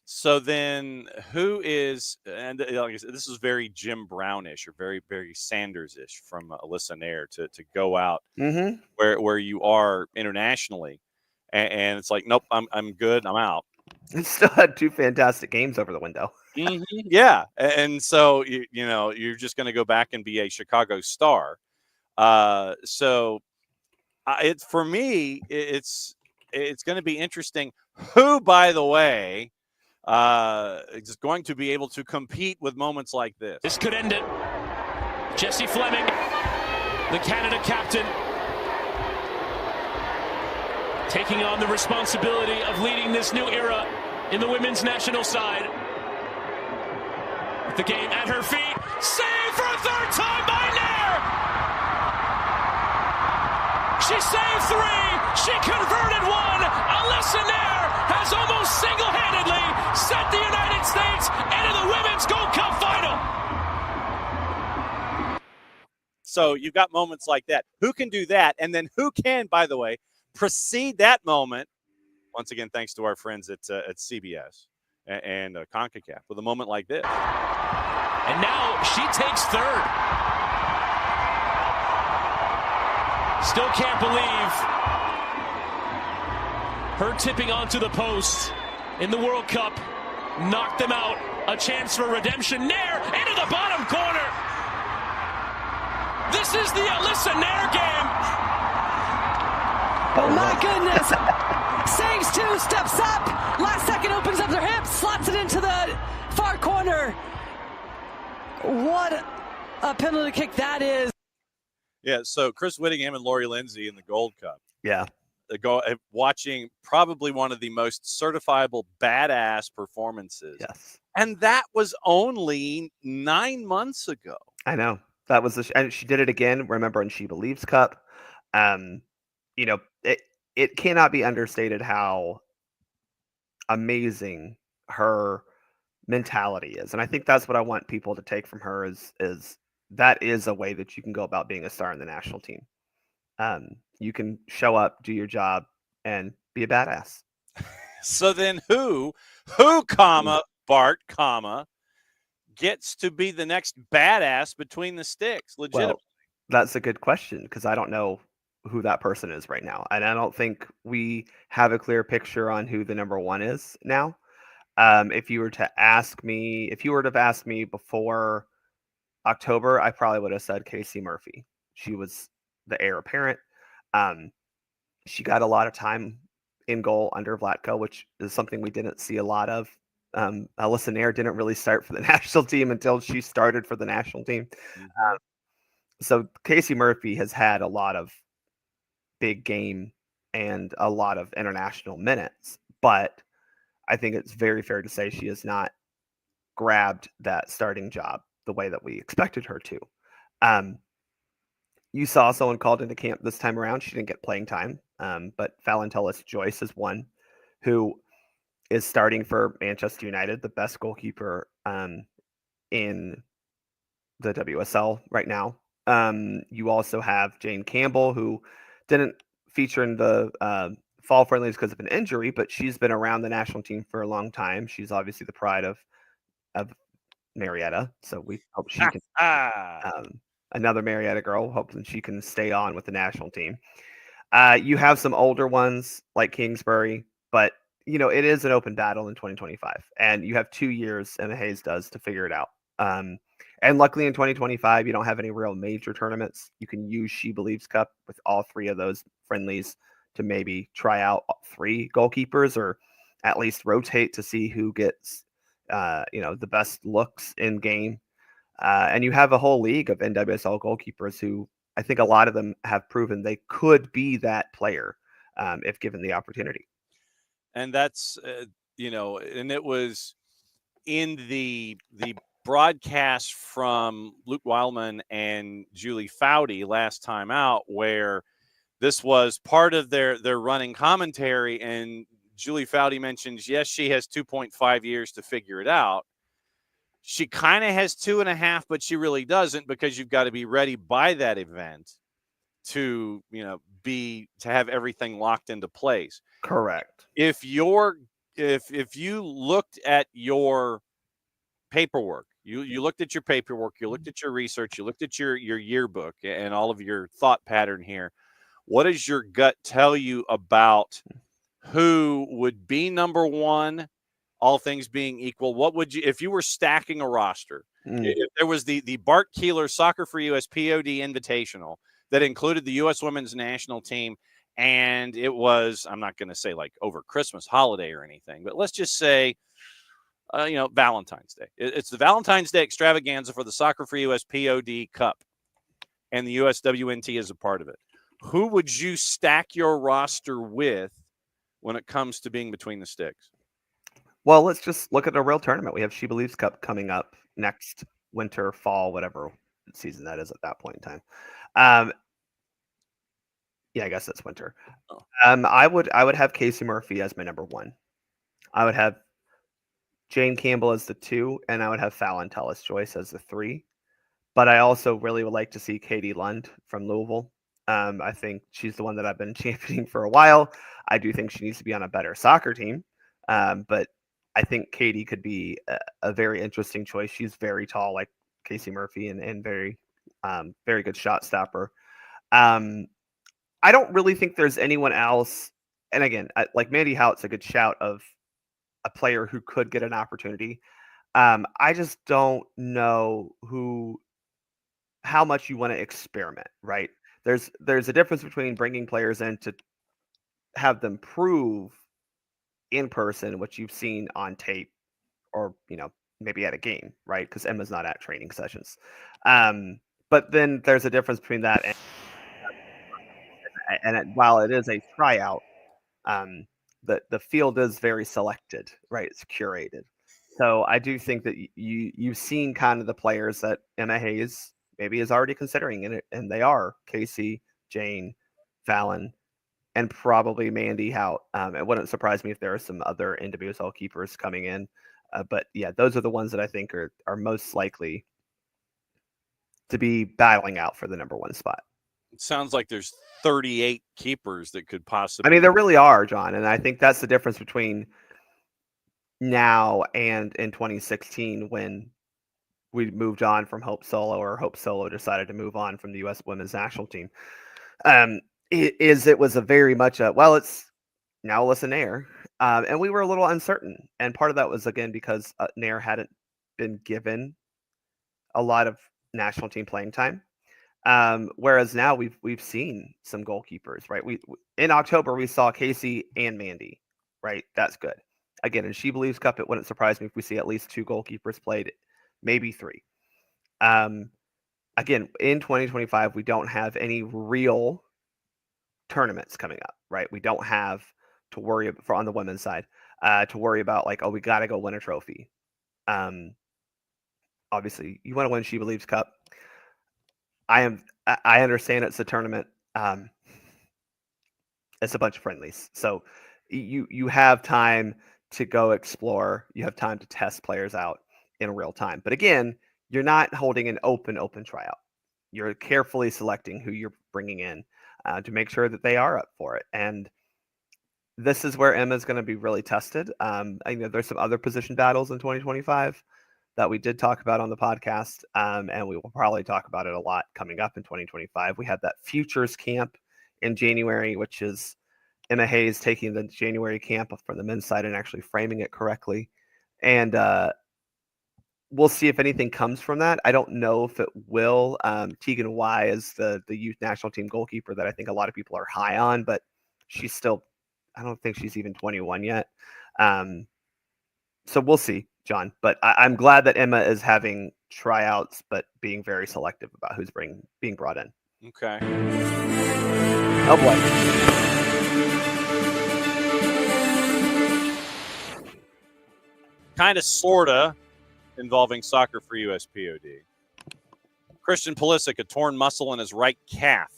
So then who is, and like I said, this is very Jim Brownish or very, very Sanders-ish from Alyssa Nair to go out where you are internationally. And it's like, nope, I'm good. I'm out. And still had 2 fantastic games over the window. Yeah. And so, you're just going to go back and be a Chicago Star. So for me, it's going to be interesting. Who, by the way, is going to be able to compete with moments like this. This could end it. Jessie Fleming, the Canada captain, taking on the responsibility of leading this new era in the women's national side. With the game at her feet, save for a third time by Nair! She saved 3, she converted 1. Alyssa Nair has almost single-handedly sent the United States into the Women's Gold Cup final. So you've got moments like that. Who can do that? And then who can, by the way, precede that moment, once again, thanks to our friends at CBS and CONCACAF, with a moment like this. And now she takes third. Still can't believe her tipping onto the post in the World Cup knocked them out. A chance for redemption. Nair into the bottom corner. This is the Alyssa Nair game. Oh my goodness. Saves 2, steps up. Last second opens up their hips, slots it into the far corner. What a penalty kick that is. Yeah, so Chris Whittingham and Lori Lindsay in the Gold Cup. Yeah. Watching probably one of the most certifiable badass performances. Yes. And that was only 9 months ago. I know. That was and she did it again, remember, in She Believes Cup. It cannot be understated how amazing her mentality is. And I think that's what I want people to take from her is that is a way that you can go about being a star in the national team. You can show up, do your job, and be a badass. So then who, Bart, gets to be the next badass between the sticks, legitimately? Well, that's a good question because I don't know who that person is right now. And I don't think we have a clear picture on who the number 1 is now. If you were to have asked me before October, I probably would have said Casey Murphy. She was the heir apparent. She got a lot of time in goal under Vlatko, which is something we didn't see a lot of. Alyssa Nair didn't really start for the national team until she started for the national team. So Casey Murphy has had a lot of big game and a lot of international minutes, but I think it's very fair to say she has not grabbed that starting job the way that we expected her to. You saw someone called into camp this time around. She didn't get playing time, but Valentellis Joyce is one who is starting for Manchester United, the best goalkeeper in the WSL right now. You also have Jane Campbell, who didn't feature in the fall friendlies because of an injury, but she's been around the national team for a long time. She's obviously the pride of Marietta, so we hope she can. Another Marietta girl, hoping she can stay on with the national team. You have some older ones like Kingsbury, but it is an open battle in 2025, and you have 2 years, Emma Hayes does, to figure it out. And luckily in 2025, you don't have any real major tournaments. You can use She Believes Cup with all 3 of those friendlies to maybe try out 3 goalkeepers, or at least rotate to see who gets the best looks in game. And you have a whole league of NWSL goalkeepers who I think a lot of them have proven they could be that player if given the opportunity. And that's, and it was in the broadcast from Luke Wildman and Julie Foudy last time out, where this was part of their running commentary, and Julie Foudy mentions, yes, she has 2.5 years to figure it out. She kind of has 2.5, but she really doesn't, because you've got to be ready by that event to, have everything locked into place. Correct. If you looked at your paperwork, you looked at your paperwork, you looked at your research, you looked at your yearbook and all of your thought pattern here, what does your gut tell you about who would be number one, all things being equal? What would you, if you were stacking a roster, if there was the Bart Keeler Soccer for US POD Invitational that included the U.S. women's national team, and it was, I'm not going to say like over Christmas holiday or anything, but let's just say, Valentine's Day. It's the Valentine's Day extravaganza for the Soccer for US POD Cup, and the USWNT is a part of it. Who would you stack your roster with when it comes to being between the sticks? Well, let's just look at a real tournament. We have She Believes Cup coming up next winter, fall, whatever season that is at that point in time. Yeah, I guess it's winter. I would have Casey Murphy as my number one. I would have Jane Campbell as the 2, and I would have Fallon Tellis-Joyce as the 3. But I also really would like to see Katie Lund from Louisville. I think she's the one that I've been championing for a while. I do think she needs to be on a better soccer team. But I think Katie could be a very interesting choice. She's very tall, like Casey Murphy, and very, very good shot stopper. I don't really think there's anyone else. And again, like Mandy Hout's a good shout of a player who could get an opportunity. I just don't know how much you want to experiment, right? There's a difference between bringing players in to have them prove in person what you've seen on tape, or maybe at a game, right? Because Emma's not at training sessions. But then there's a difference between that and while it is a tryout, the field is very selected, right? It's curated. So I do think that you've seen kind of the players that Emma Hayes maybe is already considering in it, and they are Casey, Jane, Fallon, and probably Mandy Hout. It wouldn't surprise me if there are some other individual keepers coming in. But yeah, those are the ones that I think are most likely to be battling out for the number one spot. It sounds like there's 38 keepers that could possibly. I mean, there really are, John, and I think that's the difference between now and in 2016 when we moved on from Hope Solo, or Hope Solo decided to move on from the U.S. women's national team. It was a very much it's now Alyssa Nair, and we were a little uncertain, and part of that was again because Nair hadn't been given a lot of national team playing time. Whereas now we've seen some goalkeepers, right? We in October we saw Casey and Mandy, right? That's good. Again, in She Believes Cup, it wouldn't surprise me if we see at least 2 goalkeepers played, maybe 3. Again, in 2025, we don't have any real tournaments coming up, right? We don't have to worry for on the women's side to worry about like, oh, we got to go win a trophy. Obviously, you want to win She Believes Cup. I understand it's a tournament. It's a bunch of friendlies, so you have time to go explore. You have time to test players out in real time. But again, you're not holding an open tryout. You're carefully selecting who you're bringing in to make sure that they are up for it. And this is where Emma's going to be really tested. There's some other position battles in 2025 that we did talk about on the podcast, and we will probably talk about it a lot coming up in 2025. We have that Futures Camp in January, which is Emma Hayes taking the January camp from the men's side and actually framing it correctly. And we'll see if anything comes from that. I don't know if it will. Tegan Y is the youth national team goalkeeper that I think a lot of people are high on, but she's still, I don't think she's even 21 yet. So we'll see, John. But I'm glad that Emma is having tryouts, but being very selective about who's being brought in. Okay. Oh boy. Kind of, sorta, involving Soccer for USPOD. Christian Pulisic, a torn muscle in his right calf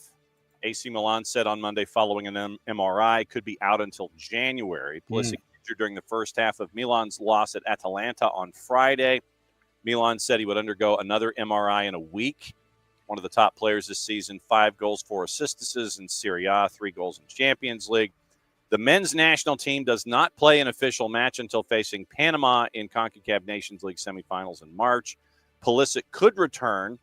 AC Milan said on Monday following an MRI, could be out until January. Pulisic injured during the first half of Milan's loss at Atalanta on Friday. Milan said he would undergo another MRI in a week. One of the top players this season, 5 goals, 4 assists in Serie A, 3 goals in Champions League. The men's national team does not play an official match until facing Panama in CONCACAF Nations League semifinals in March. Pulisic could return,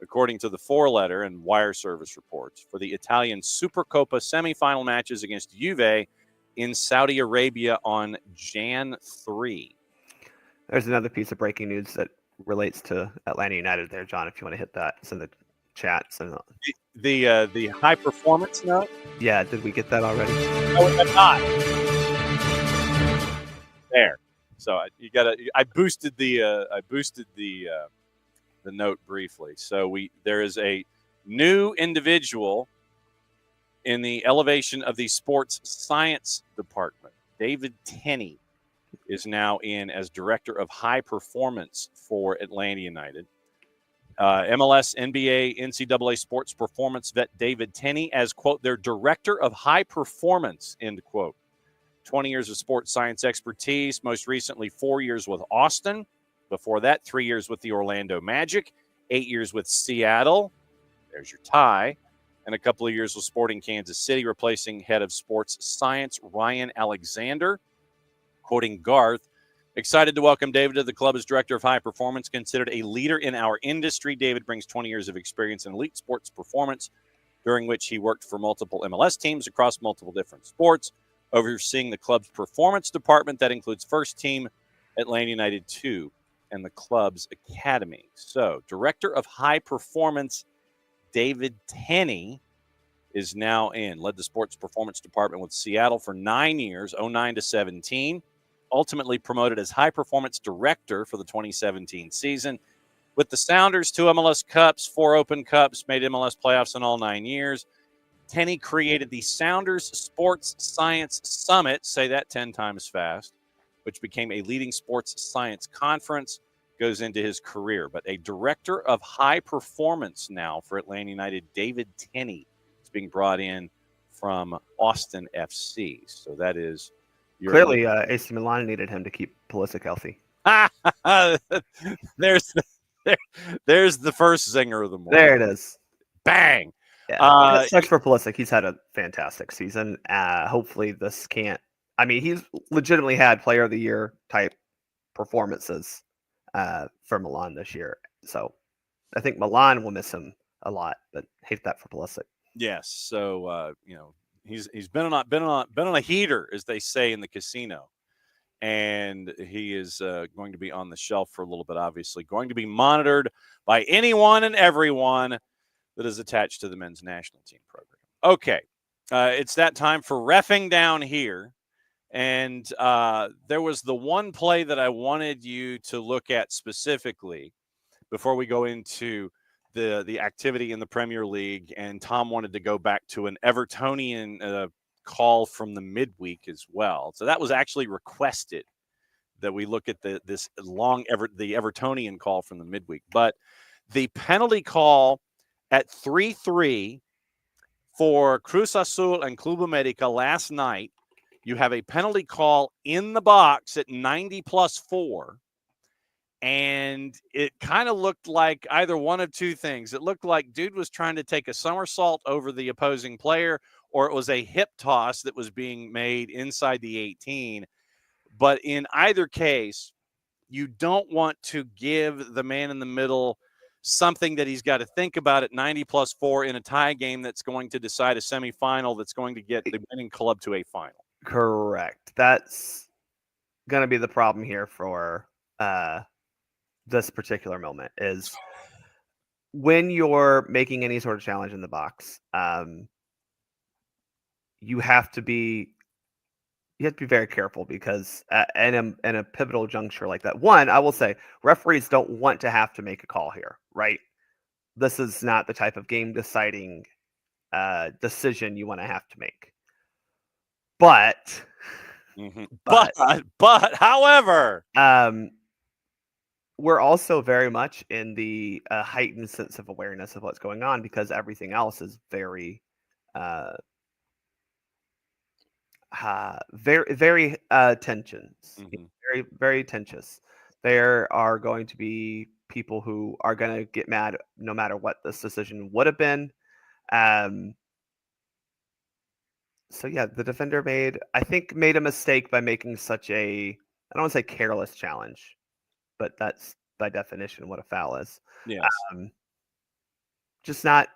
according to the 4-letter and wire service reports, for the Italian Supercoppa semifinal matches against Juve in Saudi Arabia on Jan 3. There's another piece of breaking news that relates to Atlanta United there, John, if you want to hit that. It's in the chat. So The high performance note? yeah, did we get that already? No, we have not. There. So I boosted the note briefly. So there is a new individual in the elevation of the sports science department. David Tenney is now in as director of high performance for Atlanta United. MLS, NBA, NCAA sports performance vet David Tenney as, quote, their director of high performance, end quote. 20 years of sports science expertise, most recently 4 years with Austin. Before that, 3 years with the Orlando Magic, 8 years with Seattle. There's your tie. And a couple of years with Sporting Kansas City, replacing head of sports science Ryan Alexander. Quoting Garth, excited to welcome David to the club as director of high performance. Considered a leader in our industry, David brings 20 years of experience in elite sports performance, during which he worked for multiple MLS teams across multiple different sports, overseeing the club's performance department. That includes first team, Atlanta United 2, and the club's academy. So, director of high performance, David Tenney, is now in. Led the sports performance department with Seattle for 9 years, 09 to 17. Ultimately promoted as high performance director for the 2017 season. With the Sounders, 2 MLS Cups, 4 Open Cups, made MLS playoffs in all 9 years. Tenney created the Sounders Sports Science Summit, say that 10 times fast, which became a leading sports science conference, goes into his career. But a director of high performance now for Atlanta United, David Tenney, is being brought in from Austin FC. So that is clearly AC Milan needed him to keep Pulisic healthy. there's the first zinger of the morning. There it is. Bang. Yeah, it sucks for Pulisic. He's had a fantastic season. Hopefully this can't. I mean, he's legitimately had player of the year type performances for Milan this year. So I think Milan will miss him a lot, but hate that for Pulisic. Yes. So he's been on a heater, as they say in the casino, and he is going to be on the shelf for a little bit. Obviously, going to be monitored by anyone and everyone that is attached to the men's national team program. Okay, it's that time for reffing down here, and there was the one play that I wanted you to look at specifically before we go into the activity in the Premier League, and Tom wanted to go back to an Evertonian call from the midweek as well. So that was actually requested that we look at the Evertonian call from the midweek. But the penalty call at 3-3 for Cruz Azul and Club America last night, you have a penalty call in the box at 90+4. And it kind of looked like either one of two things. It looked like dude was trying to take a somersault over the opposing player, or it was a hip toss that was being made inside the 18. But in either case, you don't want to give the man in the middle something that he's got to think about at 90+4 in a tie game that's going to decide a semifinal that's going to get the winning club to a final. Correct. That's going to be the problem here for this particular moment is when you're making any sort of challenge in the box, you have to be very careful because in a pivotal juncture like that, one, I will say referees don't want to have to make a call here, right? This is not the type of game deciding decision you want to have to make. But, however, we're also very much in the heightened sense of awareness of what's going on because everything else is very very very tensions, very very tensions. There are going to be people who are going to get mad no matter what this decision would have been. So yeah, the defender made a mistake by making such a, I don't want to say careless challenge, but that's by definition what a foul is. Yes. Just not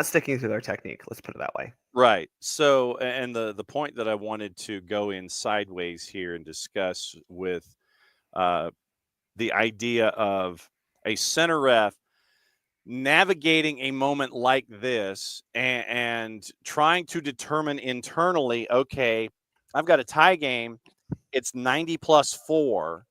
sticking to their technique. Let's put it that way. Right. So, and the point that I wanted to go in sideways here and discuss with the idea of a center ref navigating a moment like this and trying to determine internally, okay, I've got a tie game. It's 90+4.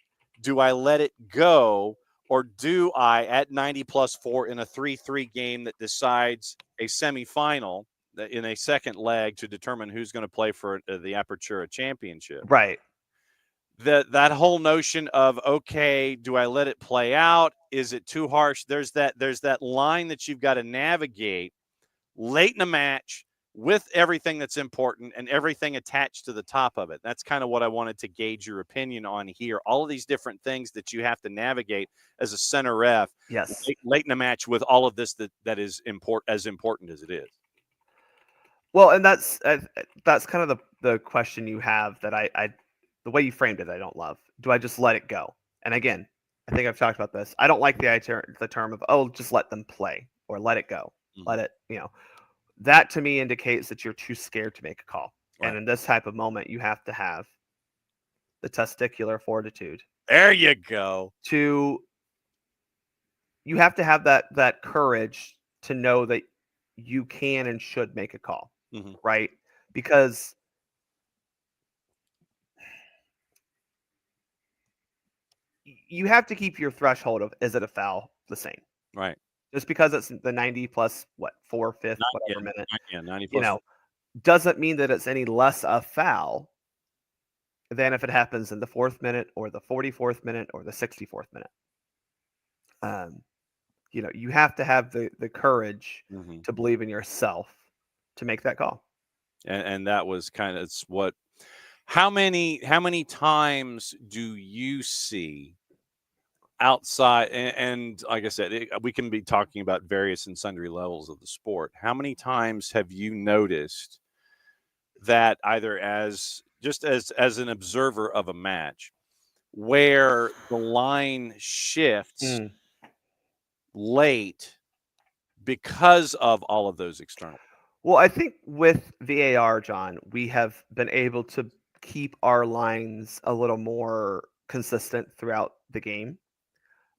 Do I let it go, or do I, at 90+4 in a 3-3 game that decides a semifinal in a second leg to determine who's going to play for the Apertura Championship? Right. That whole notion of, okay, do I let it play out? Is it too harsh? There's that line that you've got to navigate late in a match with everything that's important and everything attached to the top of it. That's kind of what I wanted to gauge your opinion on here. All of these different things that you have to navigate as a center ref. Yes. Late in a match with all of this that is as important as it is. Well, and that's kind of the question you have that I the way you framed it, I don't love. Do I just let it go? And again, I think I've talked about this. I don't like the term of, oh, just let them play or let it go. Let it, that to me indicates that you're too scared to make a call. Right. And in this type of moment, you have to have the testicular fortitude. There you go. You have to have that courage to know that you can and should make a call, right? Because you have to keep your threshold of, is it a foul, the same. Right. Just because it's the 90 plus what, 4/5 whatever minute. Yeah, 90 plus. Doesn't mean that it's any less a foul than if it happens in the 4th minute or the 44th minute or the 64th minute. You have to have the courage to believe in yourself to make that call. And that was kind of what. How many times do you see outside? And like I said, we can be talking about various and sundry levels of the sport. How many times have you noticed that either as an observer of a match where the line shifts late because of all of those external? Well, I think with VAR, John, we have been able to keep our lines a little more consistent throughout the game,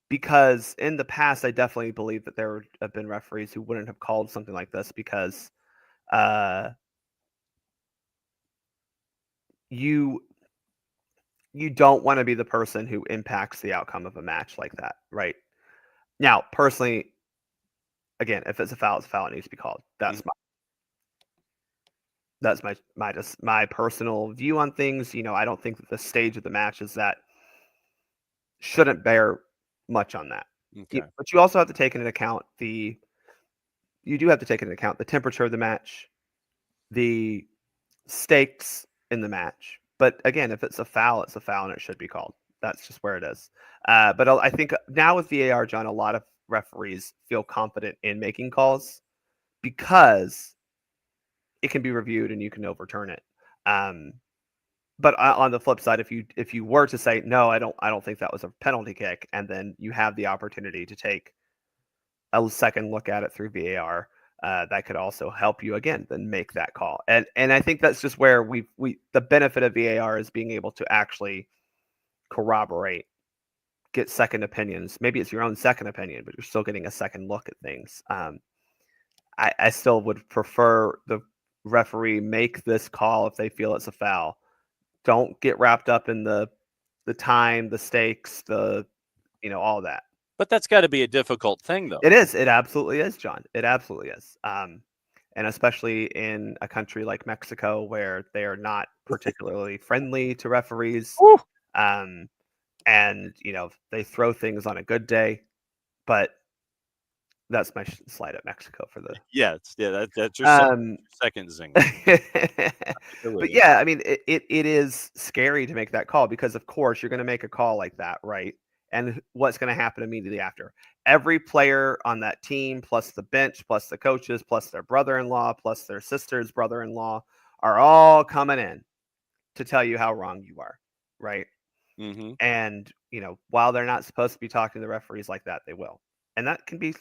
because in the past, I definitely believe that there have been referees who wouldn't have called something like this because you don't want to be the person who impacts the outcome of a match like that, right? Now, personally, again, if it's a foul, it's a foul. It needs to be called. That's my personal view on things. I don't think that the stage of the match is that shouldn't bear much on that. Okay. But you also have to take into account the temperature of the match, the stakes in the match. But again, if it's a foul, it's a foul and it should be called. That's just where it is. But I think now with VAR, John, a lot of referees feel confident in making calls because it can be reviewed and you can overturn it. But on the flip side, if you were to say, no, I don't think that was a penalty kick, and then you have the opportunity to take a second look at it through VAR, that could also help you again then make that call. And I think that's just where the benefit of VAR is being able to actually corroborate, get second opinions. Maybe it's your own second opinion, but you're still getting a second look at things. I still would prefer the referee make this call if they feel it's a foul. Don't get wrapped up in the time, the stakes, all that. But that's got to be a difficult thing, though. It is. It absolutely is, John. It absolutely is. And especially in a country like Mexico, where they are not particularly friendly to referees. And they throw things on a good day, but That's my slide at Mexico for the. That's your second zing. But yeah, I mean, it is scary to make that call because, of course, you're going to make a call like that, right? And what's going to happen immediately after? Every player on that team, plus the bench, plus the coaches, plus their brother-in-law, plus their sister's brother-in-law, are all coming in to tell you how wrong you are, right? Mm-hmm. And, while they're not supposed to be talking to the referees like that, they will. And that can be,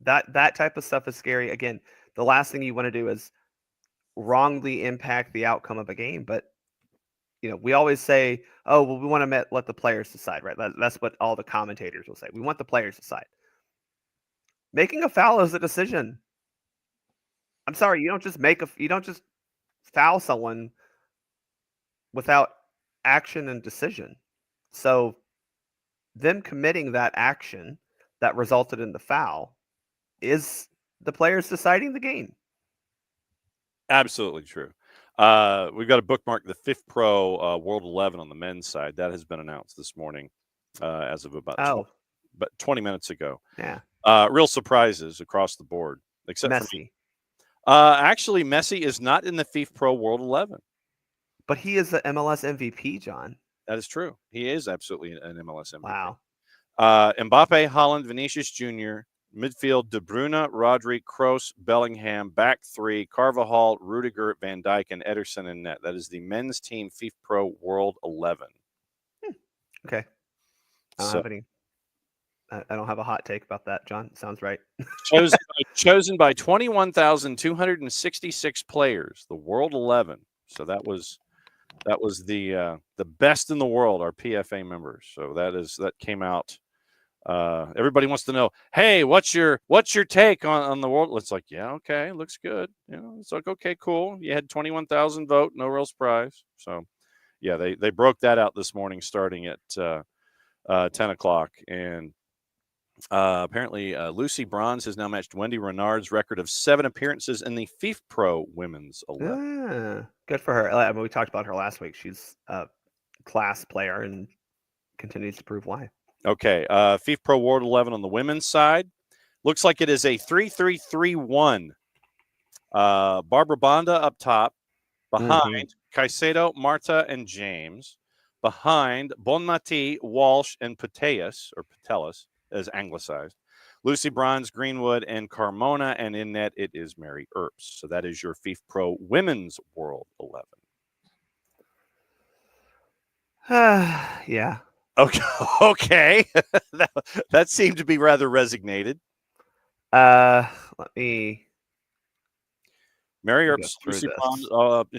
that type of stuff is scary. Again, the last thing you want to do is wrongly impact the outcome of a game. But, we always say, oh, well, we want to let the players decide, right? That's what all the commentators will say. We want the players to decide. Making a foul is a decision. I'm sorry, you don't just foul someone without action and decision. So them committing that action that resulted in the foul is the players deciding the game. Absolutely true. We've got to bookmark the Fifth Pro World 11 on the men's side. That has been announced this morning as of about 20 minutes ago. Yeah. Real surprises across the board, except Messi. for me. Actually, Messi is not in the FIFA Pro World 11. But he is the MLS MVP, John. That is true. He is absolutely an MLS MVP. Wow. Mbappe, Haaland, Vinicius Jr., midfield, De Bruyne, Rodri, Kroos, Bellingham, back three, Carvajal, Rudiger, Van Dijk, and Ederson in net. That is the men's team FIFA Pro World 11. Okay. I don't have a hot take about that, John. Sounds right. chosen by 21,266 players, the World 11. So that was the best in the world, our PFA members. So that came out. Everybody wants to know, hey, what's your take on the world? It's like, yeah, okay, looks good. It's like, okay, cool. You had 21,000 vote, no real surprise. So yeah, they broke that out this morning starting at 10 o'clock. And apparently Lucy Bronze has now matched Wendy Renard's record of 7 appearances in the FIFA Pro Women's 11. Good for her. I mean, we talked about her last week. She's a class player and continues to prove why. Okay, FIFA Pro World 11 on the women's side. Looks like it is a 3-3-3-1. Barbara Bonda up top. Behind Caicedo, Marta, and James. Behind Bonmati, Walsh, and Putellas, as anglicized. Lucy Bronze, Greenwood, and Carmona. And in net, it is Mary Earps. So that is your FIFA Pro Women's World 11. Yeah. Okay. that seemed to be rather resignated. Let me. Mary Earps, Lucy Bronze.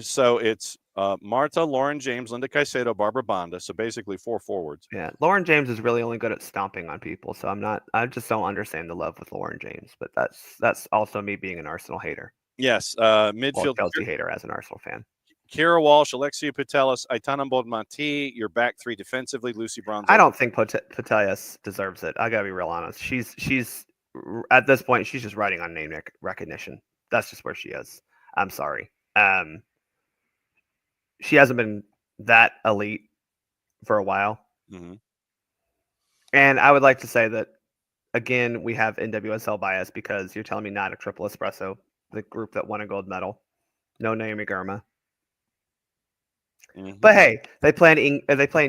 So it's Marta, Lauren James, Linda Caicedo, Barbara Bonda. So basically 4 forwards. Yeah, Lauren James is really only good at stomping on people. So I just don't understand the love with Lauren James. But that's also me being an Arsenal hater. Yes, midfield Chelsea hater as an Arsenal fan. Kira Walsh, Alexia Putellas, Aitana Bonmati, your back three defensively, Lucy Bronze. I don't think Putellas deserves it. I gotta be real honest. She's at this point, she's just riding on name recognition. That's just where she is. I'm sorry. She hasn't been that elite for a while. Mm-hmm. And I would like to say that, again, we have NWSL bias because you're telling me not a triple espresso, the group that won a gold medal. No Naomi Girma. Mm-hmm. But hey, they play in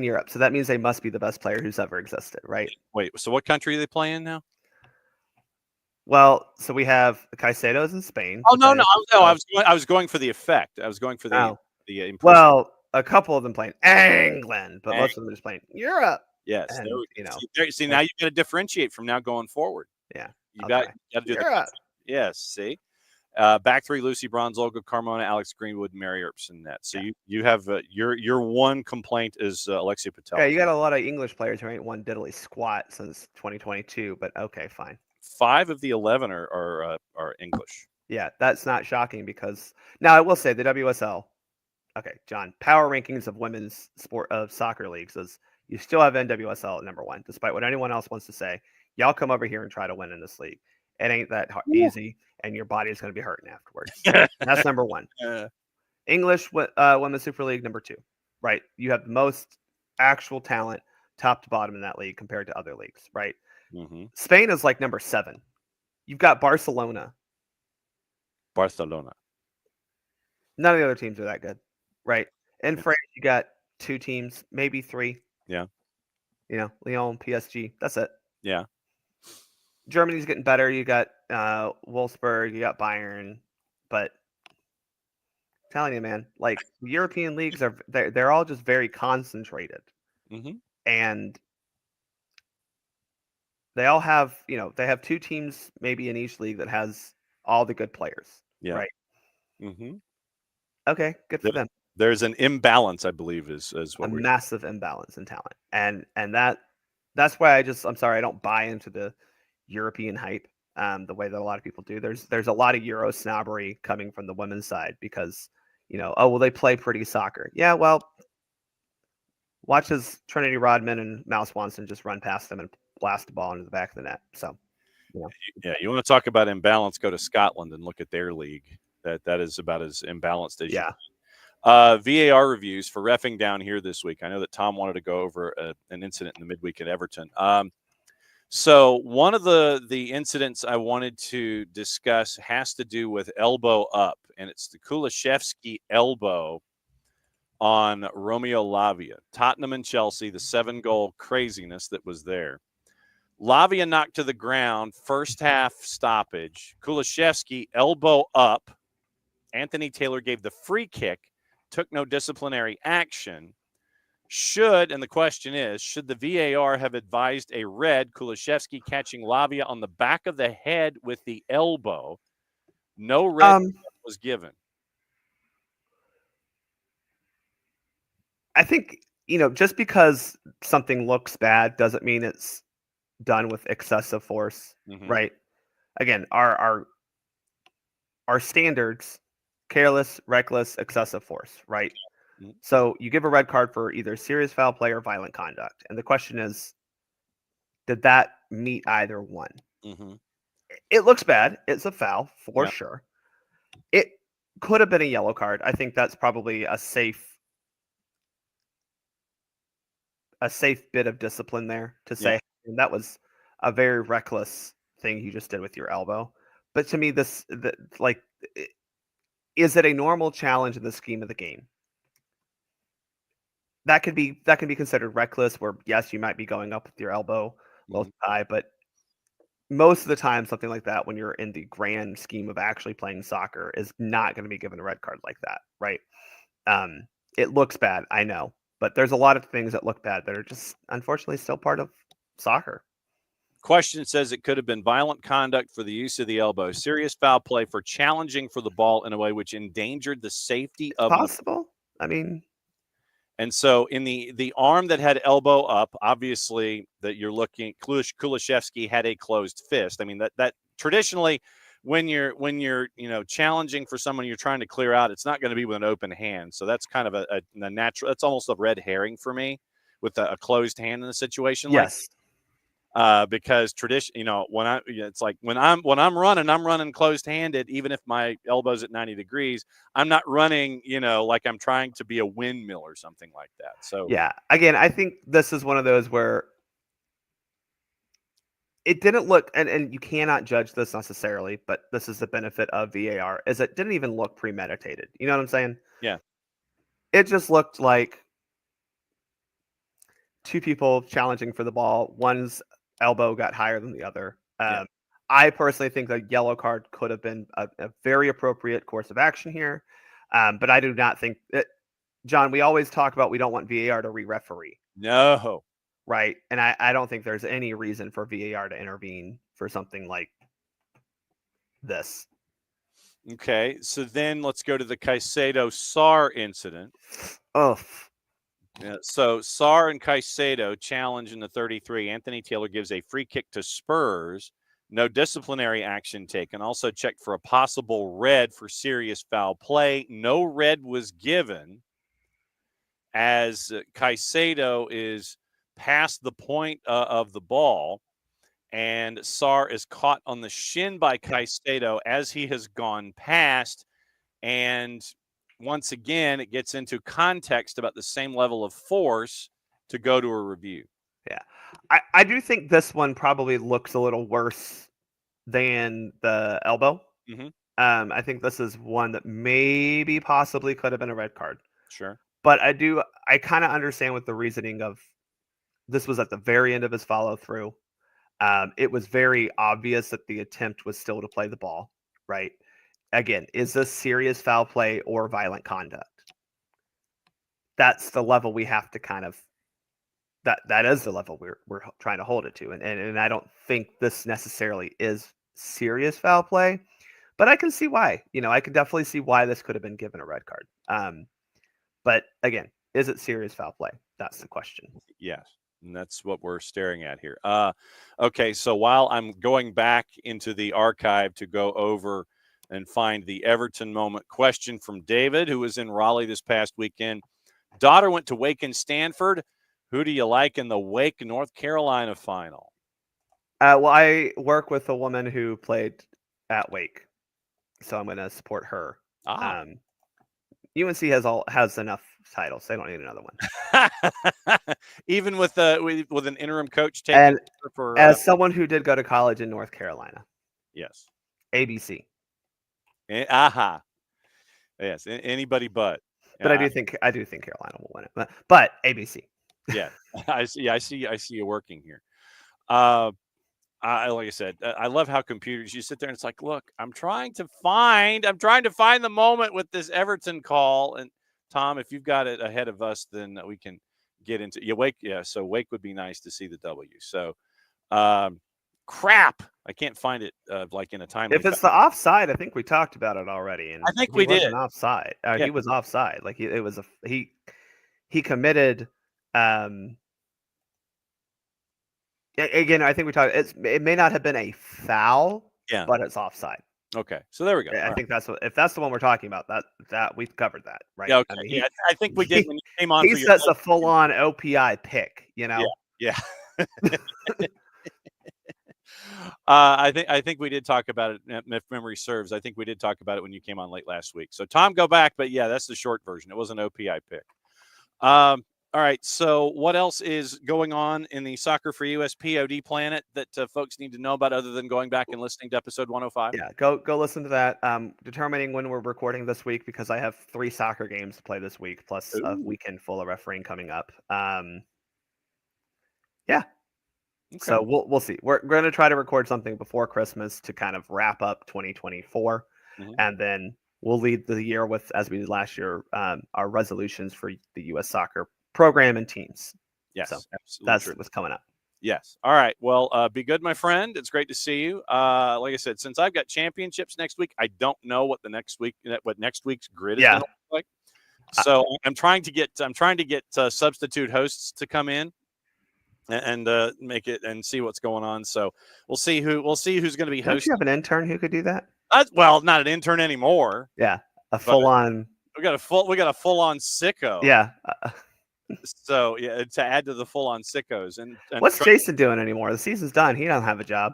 Europe, so that means they must be the best player who's ever existed, right? Wait, so what country are they playing now? Well, so we have the Caicedos in Spain. Oh no! I was going for the effect. I was going for the Well, a couple of them playing England, but most of them are just playing Europe. Yes, and, see now you got to differentiate from now going forward. Yeah, you got to do Europe. Yes, see. Back three: Lucy Bronze, Olga Carmona, Alex Greenwood, Mary Earps in net. So you have your one complaint is Alexia Patel. Okay, you got a lot of English players who ain't won diddly squat since 2022, but okay, fine. 5 of the 11 are English. Yeah, that's not shocking because now I will say the WSL. Okay, John, power rankings of women's sport of soccer leagues is you still have NWSL at number 1, despite what anyone else wants to say. Y'all come over here and try to win in this league. It ain't that easy, and your body is going to be hurting afterwards. That's number 1. English Women's Super League, number 2. Right? You have the most actual talent, top to bottom in that league compared to other leagues. Right? Mm-hmm. Spain is like number 7. You've got Barcelona. Barcelona. None of the other teams are that good, right? In Yeah. France, you got 2 teams, maybe 3. Yeah. Lyon, PSG. That's it. Yeah. Germany's getting better. You got Wolfsburg, you got Bayern, but I'm telling you, man, like the European leagues they're all just very concentrated, Mm-hmm. and they all have they have 2 teams maybe in each league that has all the good players, Yeah. right? Mm-hmm. Okay, good for them. There's an imbalance, I believe, is what A we're. massive imbalance in talent, and that's why I'm sorry, I don't buy into the European hype the way that a lot of people do. There's a lot of Euro snobbery coming from the women's side because oh well, they play pretty soccer. Yeah, well, watch as Trinity Rodman and Mal Swanson just run past them and blast the ball into the back of the net. So Yeah, you want to talk about imbalance? Go to Scotland and look at their league. That is about as imbalanced as yeah. VAR reviews for reffing down here this week. I know that Tom wanted to go over an incident in the midweek at Everton. So one of the incidents I wanted to discuss has to do with elbow up, and it's the Kulishevsky elbow on Romeo Lavia. Tottenham and Chelsea, the 7-goal craziness that was there. Lavia knocked to the ground, first half stoppage. Kulishevsky elbow up. Anthony Taylor gave the free kick, took no disciplinary action. And the question is, should the VAR have advised a red, Kulishevsky catching Lavia on the back of the head with the elbow? No red was given. I think just because something looks bad doesn't mean it's done with excessive force, right? Again, our standards: careless, reckless, excessive force, right? So you give a red card for either serious foul play or violent conduct. And the question is, did that meet either one? It looks bad. It's a foul for sure. It could have been a yellow card. I think that's probably a safe bit of discipline there to say that was a very reckless thing you just did with your elbow. But to me, is it a normal challenge in the scheme of the game? That can be considered reckless, where yes, you might be going up with your elbow low high, but most of the time something like that, when you're in the grand scheme of actually playing soccer, is not going to be given a red card like that, right? It looks bad, I know, but there's a lot of things that look bad that are just unfortunately still part of soccer. Question says it could have been violent conduct for the use of the elbow, serious foul play for challenging for the ball in a way which endangered the safety of possible. I mean, and so in the arm that had elbow up, obviously that you're looking, Kulishevsky had a closed fist. I mean that traditionally, when you're challenging for someone you're trying to clear out, it's not going to be with an open hand. So that's kind of a natural. That's almost a red herring for me with a closed hand in a situation like. Because tradition, it's like when I'm running closed-handed, even if my elbow's at 90 degrees, I'm not running, like I'm trying to be a windmill or something like that. So yeah, again, I think this is one of those where it didn't look, and you cannot judge this necessarily, but this is the benefit of VAR, is it didn't even look premeditated. You know what I'm saying? Yeah. It just looked like 2 people challenging for the ball. One's elbow got higher than the other. I personally think the yellow card could have been a very appropriate course of action here, but I do not think that. John, we always talk about we don't want VAR to re-referee. No. Right, and I don't think there's any reason for VAR to intervene for something like this. Okay, so then let's go to the Caicedo-Sarr incident. Oh. Yeah, so Sarr and Caicedo challenge in the 33. Anthony Taylor gives a free kick to Spurs. No disciplinary action taken. Also checked for a possible red for serious foul play. No red was given, as Caicedo is past the point of the ball, and Sarr is caught on the shin by Caicedo as he has gone past, and once again, it gets into context about the same level of force to go to a review. Yeah. I do think this one probably looks a little worse than the elbow. Mm-hmm. I think this is one that maybe possibly could have been a red card. Sure. But I kind of understand with the reasoning of this was at the very end of his follow through. It was very obvious that the attempt was still to play the ball, right? Again, is this serious foul play or violent conduct? That's the level we have to kind of that is the level we're trying to hold it to. And I don't think this necessarily is serious foul play, but I can see why. I can definitely see why this could have been given a red card. But again, is it serious foul play? That's the question. Yes. And that's what we're staring at here. Okay, so while I'm going back into the archive to go over and find the Everton moment question from David, who was in Raleigh this past weekend. Daughter went to Wake and Stanford. Who do you like in the Wake, North Carolina final? Well, I work with a woman who played at Wake, so I'm going to support her. UNC has enough titles; they don't need another one. Even with an interim coach taking and for as someone who did go to college in North Carolina, yes, ABC. Yes, anybody but. But I do think Carolina will win it. But ABC. Yeah, I see you working here. Like I said, I love how computers. You sit there and it's like, look, I'm trying to find the moment with this Everton call. And Tom, if you've got it ahead of us, then we can get into Wake. Yeah, so Wake would be nice to see the W. So, crap, I can't find it like in a timely. If it's the offside, I think we talked about it already, and I think we did. Offside. Yeah. He was offside. Like he committed. Again, I think we talked. It may not have been a foul, but it's offside. Okay, so there we go. I think if that's the one we're talking about, that we've covered that, right? Yeah, okay. I mean, I think we did when you came on. He sets a full-on OPI pick, Yeah. I think we did talk about it. If memory serves, I think we did talk about it when you came on late last week. So Tom, go back, but yeah, that's the short version. It was an OPI pick. All right. So what else is going on in the Soccer for US POD planet that folks need to know about other than going back and listening to episode 105? Yeah, go listen to that. Determining when we're recording this week because I have 3 soccer games to play this week, plus a weekend full of refereeing coming up. Yeah. Okay. So we'll see. We're going to try to record something before Christmas to kind of wrap up 2024, and then we'll lead the year with, as we did last year, our resolutions for the U.S. soccer program and teams. Yes, so absolutely. That's what's coming up. Yes. All right. Well, be good, my friend. It's great to see you. Like I said, since I've got championships next week, I don't know what next week's grid is going to look like. So I'm trying to get substitute hosts to come in and make it and see what's going on. So we'll see who's going to be hosting. Don't you have an intern who could do that? Well, not an intern anymore. Yeah, full on. We got a full on sicko. Yeah. So yeah, to add to the full on sickos. And what's Jason doing anymore? The season's done. He doesn't have a job.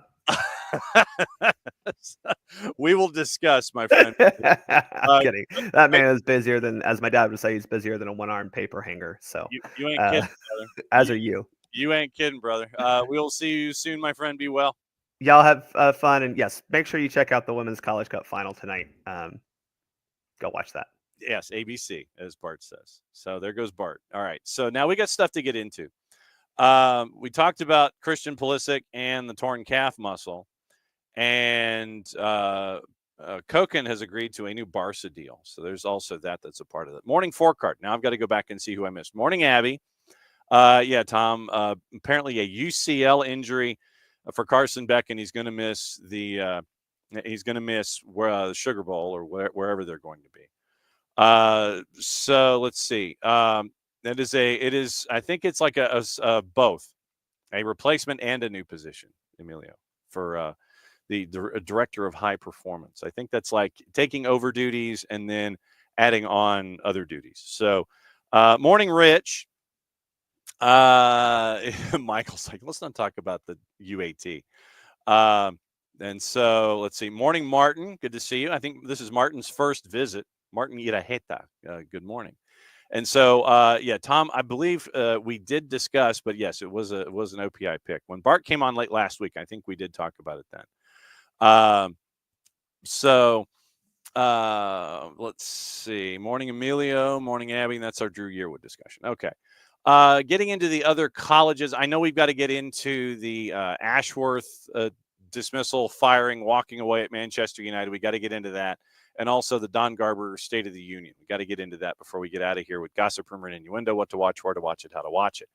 We will discuss, my friend. I'm kidding. That man is busier than, as my dad would say, he's busier than a one-armed paper hanger. So you ain't kidding, brother. As are you. You ain't kidding, brother. We'll see you soon, my friend. Be well. Y'all have fun, and yes, make sure you check out the Women's College Cup final tonight. Go watch that. Yes, ABC, as Bart says. So there goes Bart. All right. So now we got stuff to get into. We talked about Christian Pulisic and the torn calf muscle, and Koken has agreed to a new Barca deal. So there's also that's a part of it. Morning forecast. Now I've got to go back and see who I missed. Morning, Abby. Yeah, Tom. Apparently a UCL injury for Carson Beck, and he's going to miss the Sugar Bowl or wherever they're going to be. So let's see. It is. I think it's like a both a replacement and a new position, Emilio, for the director of high performance. I think that's like taking over duties and then adding on other duties. So, morning, Rich. Michael's like, let's not talk about the UAT. And so let's see. Morning, Martin. Good to see you. I think this is Martin's first visit. Martin Iraheta. Good morning. And so, yeah, Tom, I believe we did discuss, but yes, it was an OPI pick. When Bart came on late last week, I think we did talk about it then. So let's see. Morning, Emilio. Morning, Abby. That's our Drew Yearwood discussion. Okay. Getting into the other colleges, I know we've got to get into the Ashworth dismissal, firing, walking away at Manchester United. We got to get into that. And also the Don Garber State of the Union. We got to get into that before we get out of here with gossip, rumor, and innuendo, what to watch, where to watch it, how to watch it.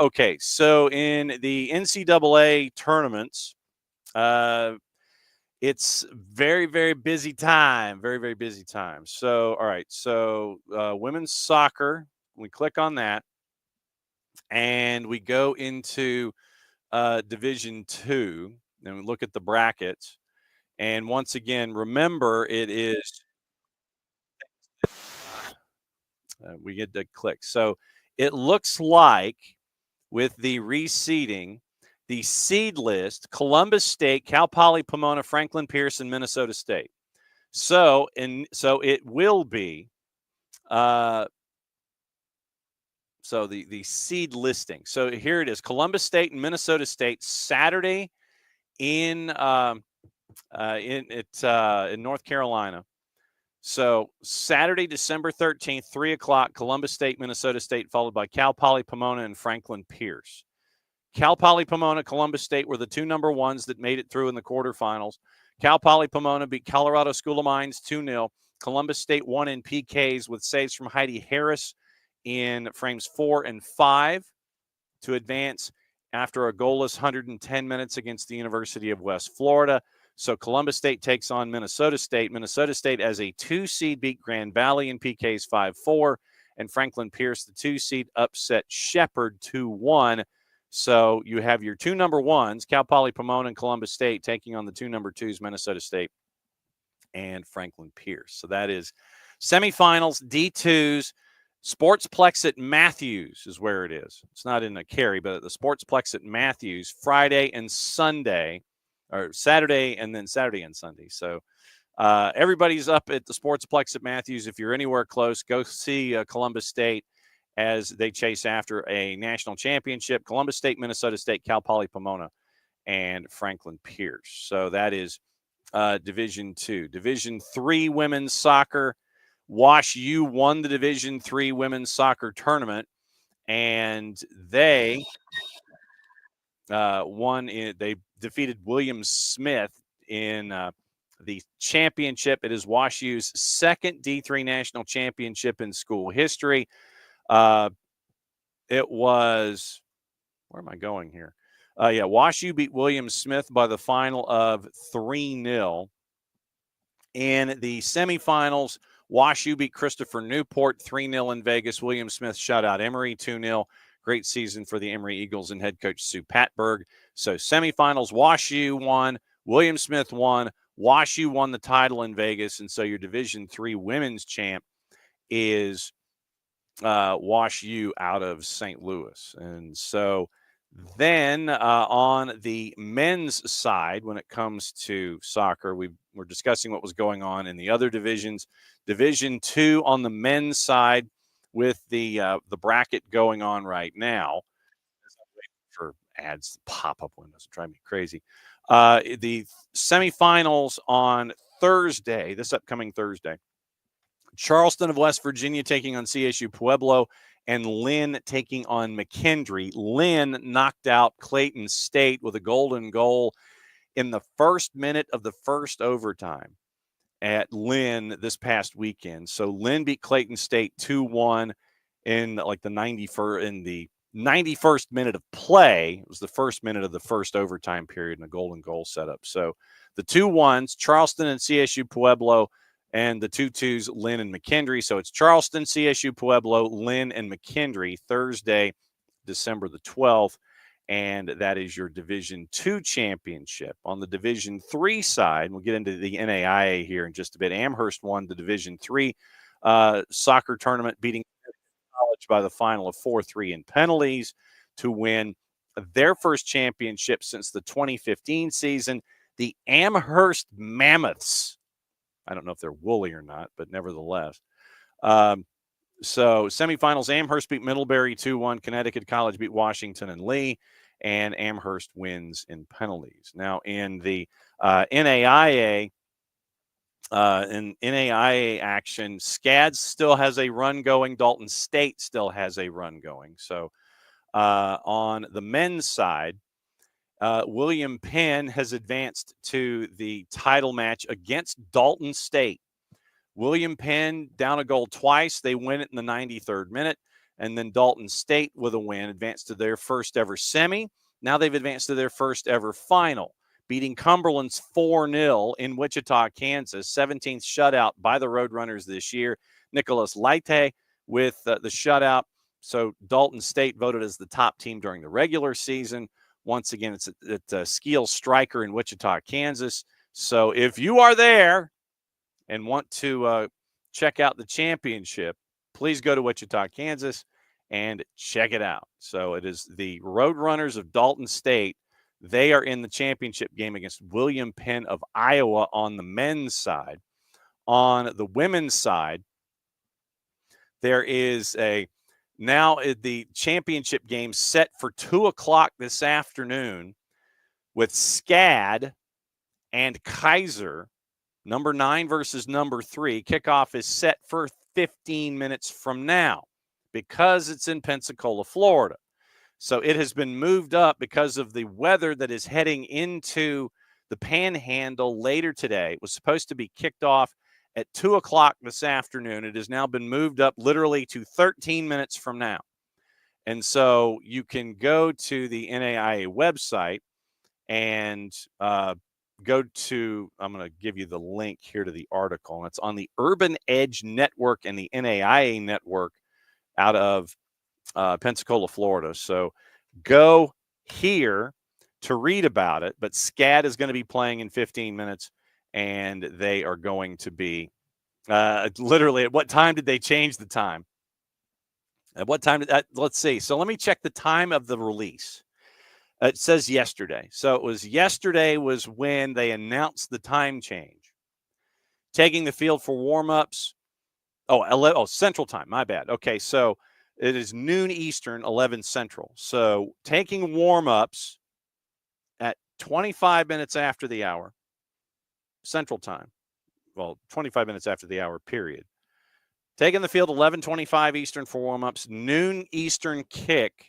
Okay, so in the NCAA tournaments, it's very, very busy time. Very, very busy time. So, all right. So, women's soccer, we click on that, and we go into Division II, and we look at the brackets. And once again, remember, it is we get to click. So it looks like with the reseeding, the seed list: Columbus State, Cal Poly, Pomona, Franklin Pierce, and Minnesota State. So it will be so the seed listing. So here it is: Columbus State and Minnesota State Saturday in North Carolina. So Saturday, December 13th, 3 o'clock, Columbus State, Minnesota State, followed by Cal Poly, Pomona, and Franklin Pierce. Cal Poly, Pomona, Columbus State were the two number ones that made it through in the quarterfinals. Cal Poly, Pomona beat Colorado School of Mines 2-0. Columbus State won in PKs with saves from Heidi Harris in frames 4 and 5 to advance after a goalless 110 minutes against the University of West Florida. So Columbus State takes on Minnesota State. Minnesota State as a 2-seed beat Grand Valley in PKs 5-4. And Franklin Pierce, the 2-seed, upset Shepherd 2-1. So you have your two number ones, Cal Poly, Pomona, and Columbus State, taking on the two number twos, Minnesota State and Franklin Pierce. So that is semifinals, D2s. Sportsplex at Matthews is where it is. It's not in a Cary, but at the Sportsplex at Matthews, Friday and Sunday, or Saturday and then Saturday and Sunday. So everybody's up at the Sportsplex at Matthews. If you're anywhere close, go see Columbus State as they chase after a national championship. Columbus State, Minnesota State, Cal Poly, Pomona, and Franklin Pierce. So that is Division II. Division III women's soccer. Wash U won the Division III women's soccer tournament, and they they defeated William Smith in the championship. It is Wash U's second D3 national championship in school history. It was, where am I going here? Wash U beat William Smith by the final of 3-0. In the semifinals, Wash U beat Christopher Newport 3-0 in Vegas. William Smith shut out Emory 2-0. Great season for the Emory Eagles and head coach Sue Patberg. So semifinals, Wash U won, William Smith won, Wash U won the title in Vegas, and so your Division III women's champ is Wash U out of St. Louis. And so then on the men's side, when it comes to soccer, we're discussing what was going on in the other divisions. Division II on the men's side with the bracket going on right now. As I'm waiting for ads to pop up windows, drive me crazy. The semifinals on Thursday, this upcoming Thursday. Charleston of West Virginia taking on CSU Pueblo, and Lynn taking on McKendree. Lynn knocked out Clayton State with a golden goal in the first minute of the first overtime at Lynn this past weekend. So Lynn beat Clayton State 2-1 in like the 91st minute of play. It was the first minute of the first overtime period and a golden goal setup. So the 2-1s, Charleston and CSU Pueblo, and the 2-2s, Lynn and McKendree. So it's Charleston, CSU Pueblo, Lynn, and McKendree, Thursday, December the 12th. And that is your Division II championship. On the Division III side, we'll get into the NAIA here in just a bit. Amherst won the Division III soccer tournament, beating College by the final of 4-3 in penalties to win their first championship since the 2015 season. The Amherst Mammoths, I don't know if they're woolly or not, but nevertheless. So semifinals, Amherst beat Middlebury 2-1. Connecticut College beat Washington and Lee. and Amherst wins in penalties. Now, in the NAIA action, SCAD still has a run going. Dalton State still has a run going. So on the men's side, William Penn has advanced to the title match against Dalton State. William Penn down a goal twice. They win it in the 93rd minute. And then Dalton State with a win advanced to their first ever semi. Now they've advanced to their first ever final, beating Cumberland's 4-0 in Wichita, Kansas. 17th shutout by the Roadrunners this year. Nicholas Leite with the shutout. So Dalton State voted as the top team during the regular season. Once again, it's at Skeel Striker in Wichita, Kansas. So if you are there and want to check out the championship, please go to Wichita, Kansas, and check it out. So it is the Roadrunners of Dalton State. They are in the championship game against William Penn of Iowa on the men's side. On the women's side, there is now the championship game set for 2 o'clock this afternoon with SCAD and Kaiser, number 9 versus number 3. Kickoff is set for 15 minutes from now because it's in Pensacola, Florida. So it has been moved up because of the weather that is heading into the Panhandle later today. It was supposed to be kicked off at 2 o'clock this afternoon. It has now been moved up literally to 13 minutes from now. And so you can go to the NAIA website and go to, I'm going to give you the link here to the article. And it's on the Urban Edge Network and the NAIA network out of Pensacola, Florida. So go here to read about it. But SCAD is going to be playing in 15 minutes, and they are going to be literally, at what time did they change the time? At what time did that? Let's see. So let me check the time of the release. It says yesterday. So it was yesterday was when they announced the time change. Taking the field for warm-ups. Central time. My bad. Okay, so it is noon Eastern, 11 Central. So taking warm-ups at 25 minutes after the hour, Central time. Well, 25 minutes after the hour, period. Taking the field 11:25 Eastern for warm-ups, noon Eastern kick.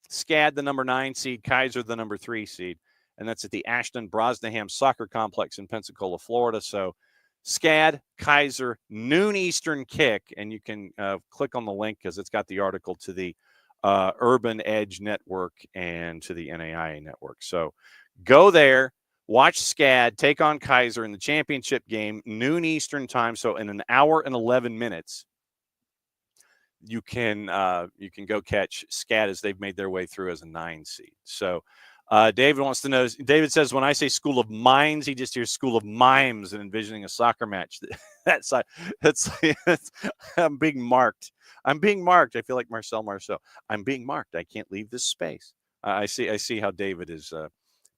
SCAD, the number 9 seed, Kaiser, the number 3 seed. And that's at the Ashton Brosnaham Soccer Complex in Pensacola, Florida. So SCAD, Kaiser, noon Eastern kick. And you can click on the link because it's got the article to the Urban Edge Network and to the NAIA network. So go there, watch SCAD take on Kaiser in the championship game, noon Eastern time. So in an hour and 11 minutes, you can go catch SCAD as they've made their way through as a 9 seed. So David wants to know, David says, when I say School of Mines, he just hears School of Mimes and envisioning a soccer match. That's I'm being marked. I'm being marked. I feel like Marcel. I'm being marked. I can't leave this space. I see how David is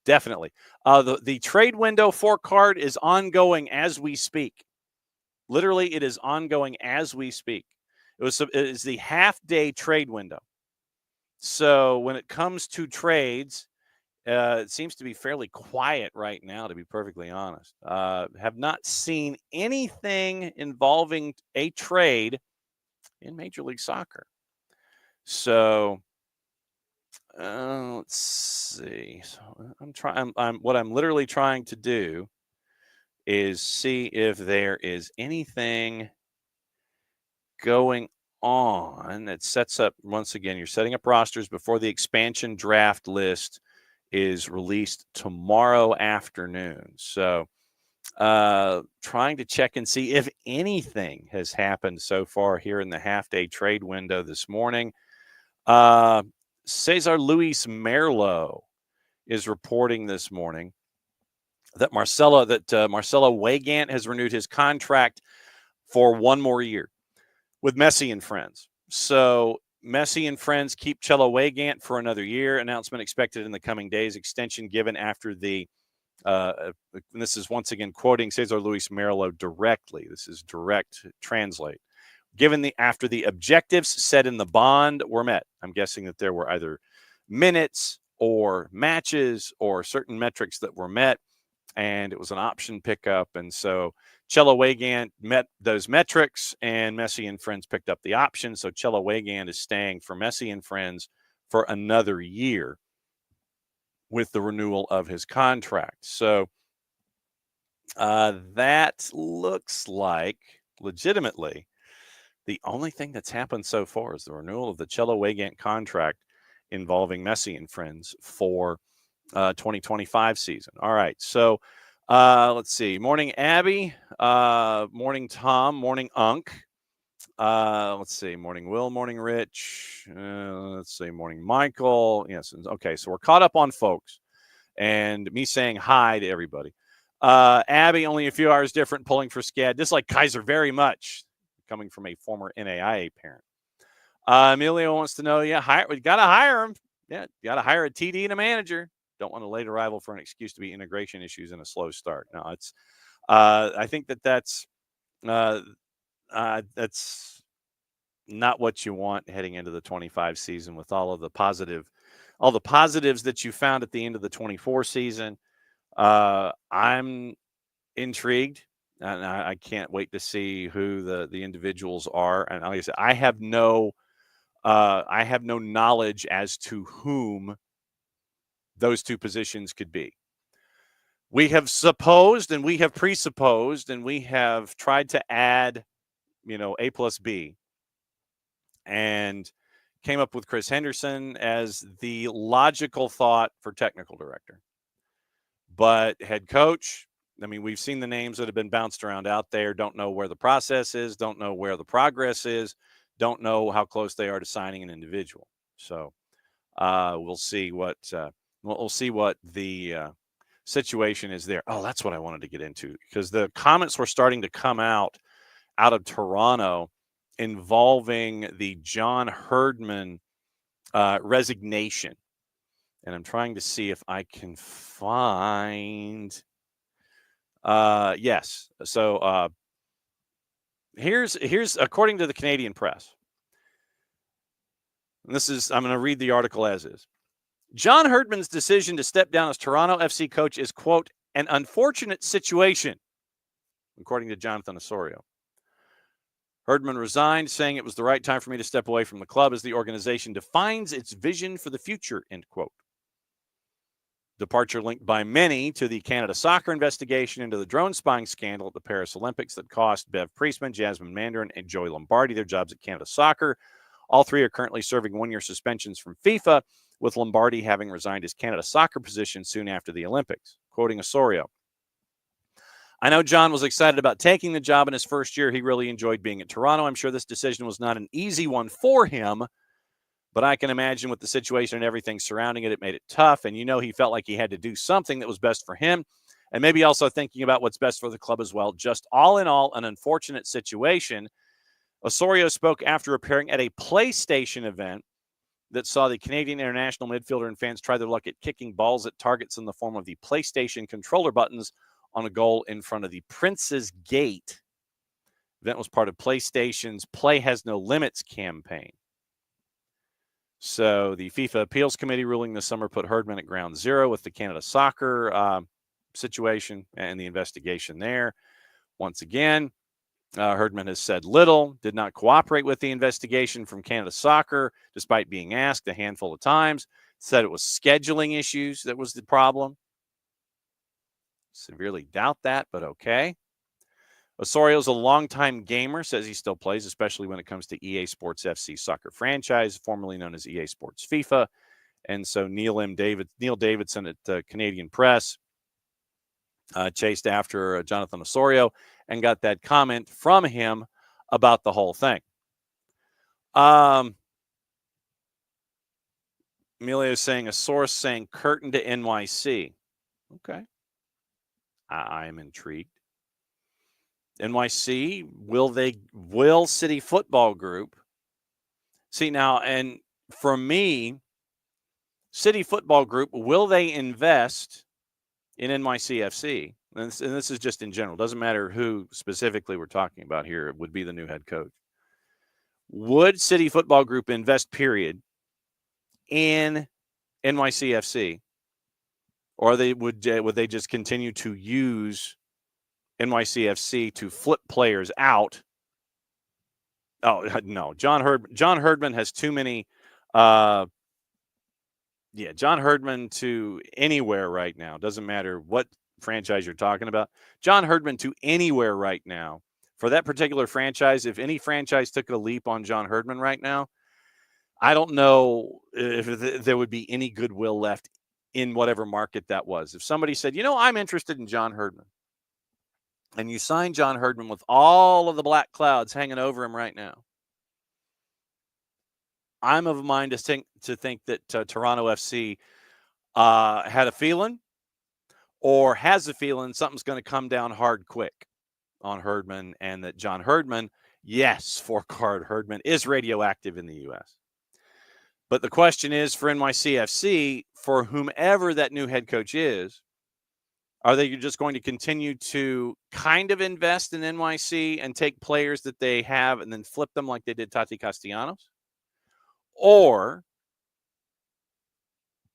definitely. The trade window for card is ongoing as we speak. Literally, it is ongoing as we speak. It is the half-day trade window. So when it comes to trades, it seems to be fairly quiet right now, to be perfectly honest. Have not seen anything involving a trade in Major League Soccer. So let's see. So what I'm literally trying to do is see if there is anything going on that sets up, once again, you're setting up rosters before the expansion draft list is released tomorrow afternoon. So trying to check and see if anything has happened so far here in the half-day trade window this morning. Cesar Luis Merlo is reporting this morning that Marcelo Weygandt has renewed his contract for 1 more year with Messi and friends. So Messi and friends keep Cello Weygandt for another year. Announcement expected in the coming days. Extension given after the this is once again quoting Cesar Luis Merlo directly. This is direct translate. Given after the objectives set in the bond were met. I'm guessing that there were either minutes or matches or certain metrics that were met, and it was an option pickup. And so Cello Weygandt met those metrics, and Messi and Friends picked up the option. So Cello Weygandt is staying for Messi and Friends for another year with the renewal of his contract. So that looks like legitimately the only thing that's happened so far is the renewal of the Cello Weygandt contract involving Messi and Friends for 2025 season. All right. So let's see. Morning, Abby. Morning, Tom. Morning, Unk. Let's see. Morning, Will. Morning, Rich. Let's see. Morning, Michael. Yes. Okay. So we're caught up on folks and me saying hi to everybody. Abby, only a few hours different, pulling for SCAD. Dislike Kaiser very much, coming from a former NAIA parent. Emilio wants to know, we got to hire him. Yeah, you got to hire a TD and a manager. Don't want a late arrival for an excuse to be integration issues and a slow start. No, it's. I think that's not what you want heading into the 25 season with all the positives that you found at the end of the 24 season. I'm intrigued, and I can't wait to see who the individuals are. And like I said, I have no knowledge as to whom those two positions could be. We have supposed and we have presupposed and we have tried to add, A plus B, and came up with Chris Henderson as the logical thought for technical director. But head coach, we've seen the names that have been bounced around out there, don't know where the process is, don't know where the progress is, don't know how close they are to signing an individual. So we'll see what the situation is there. Oh, that's what I wanted to get into, because the comments were starting to come out of Toronto involving the John Herdman resignation. And I'm trying to see if I can find. Yes. So here's according to the Canadian press. And I'm going to read the article as is. John Herdman's decision to step down as Toronto FC coach is, quote, an unfortunate situation, according to Jonathan Osorio. Herdman resigned, saying it was the right time for me to step away from the club as the organization defines its vision for the future, end quote. Departure linked by many to the Canada Soccer investigation into the drone spying scandal at the Paris Olympics that cost Bev Priestman, Jasmine Mandarin, and Joey Lombardi their jobs at Canada Soccer. All three are currently serving one-year suspensions from FIFA, with Lombardi having resigned his Canada Soccer position soon after the Olympics. Quoting Osorio, I know John was excited about taking the job in his first year. He really enjoyed being at Toronto. I'm sure this decision was not an easy one for him, but I can imagine with the situation and everything surrounding it, it made it tough. And he felt like he had to do something that was best for him, and maybe also thinking about what's best for the club as well. Just all in all, an unfortunate situation. Osorio spoke after appearing at a PlayStation event that saw the Canadian international midfielder and fans try their luck at kicking balls at targets in the form of the PlayStation controller buttons on a goal in front of the Prince's Gate. The event was part of PlayStation's Play Has No Limits campaign. So the FIFA Appeals Committee ruling this summer put Herdman at ground zero with the Canada Soccer situation and the investigation there. Once again, Herdman has said little, did not cooperate with the investigation from Canada Soccer, despite being asked a handful of times, said it was scheduling issues that was the problem. Severely doubt that, but okay. Osorio's a longtime gamer, says he still plays, especially when it comes to EA Sports FC soccer franchise, formerly known as EA Sports FIFA. And so Neil Davidson at the Canadian Press chased after Jonathan Osorio and got that comment from him about the whole thing. Emilio is saying a source saying curtain to NYC. Okay. I am intrigued. NYC, will City Football Group see now? And for me, City Football Group, will they invest in NYCFC? And this is just in general. Doesn't matter who specifically we're talking about here. It would be the new head coach. Would City Football Group invest, period, in NYCFC, or would they just continue to use NYCFC to flip players out? Oh no, John Herdman has too many. John Herdman to anywhere right now. Doesn't matter what franchise you're talking about. John Herdman to anywhere right now. For that particular franchise, if any franchise took a leap on John Herdman right now, I don't know if there would be any goodwill left in whatever market that was. If somebody said, I'm interested in John Herdman, and you sign John Herdman with all of the black clouds hanging over him right now, I'm of a mind to think that Toronto FC had a feeling or has a feeling something's going to come down hard quick on Herdman, and that John Herdman, yes, 4-card Herdman, is radioactive in the U.S. But the question is for NYCFC, for whomever that new head coach is, are they just going to continue to kind of invest in NYC and take players that they have and then flip them like they did Tati Castellanos? Or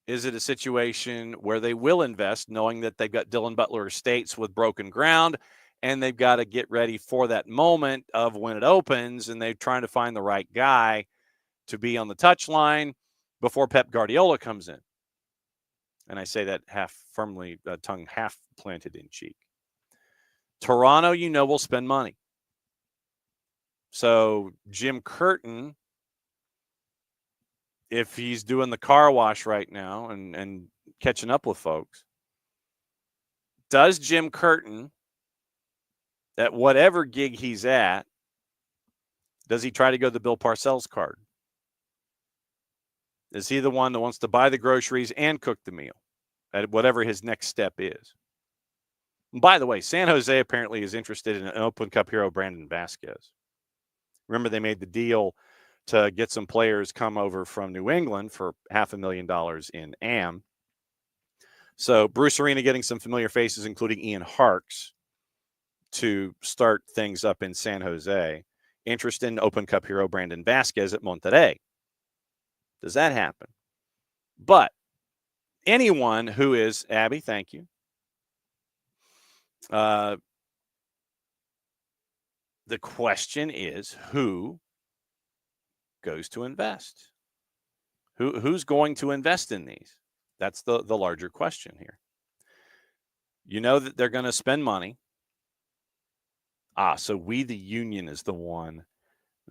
is it a situation where they will invest knowing that they've got Dylan Butler Estates with broken ground and they've got to get ready for that moment of when it opens, and they're trying to find the right guy to be on the touchline before Pep Guardiola comes in? And I say that half firmly, tongue half planted in cheek. Toronto, will spend money. So Jim Curtin, if he's doing the car wash right now and catching up with folks, does Jim Curtin, at whatever gig he's at, does he try to go the Bill Parcells card? Is he the one that wants to buy the groceries and cook the meal at whatever his next step is? And by the way, San Jose apparently is interested in an Open Cup hero, Brandon Vasquez. Remember, they made the deal to get some players come over from New England for $500,000 in AM. So Bruce Arena getting some familiar faces, including Ian Harkes, to start things up in San Jose. Interest in Open Cup hero Brandon Vasquez at Monterrey. Does that happen? But anyone who is, Abby, thank you. The question is, who goes to invest? Who's going to invest in these? That's the larger question here. You know that they're going to spend money. So We the Union is the one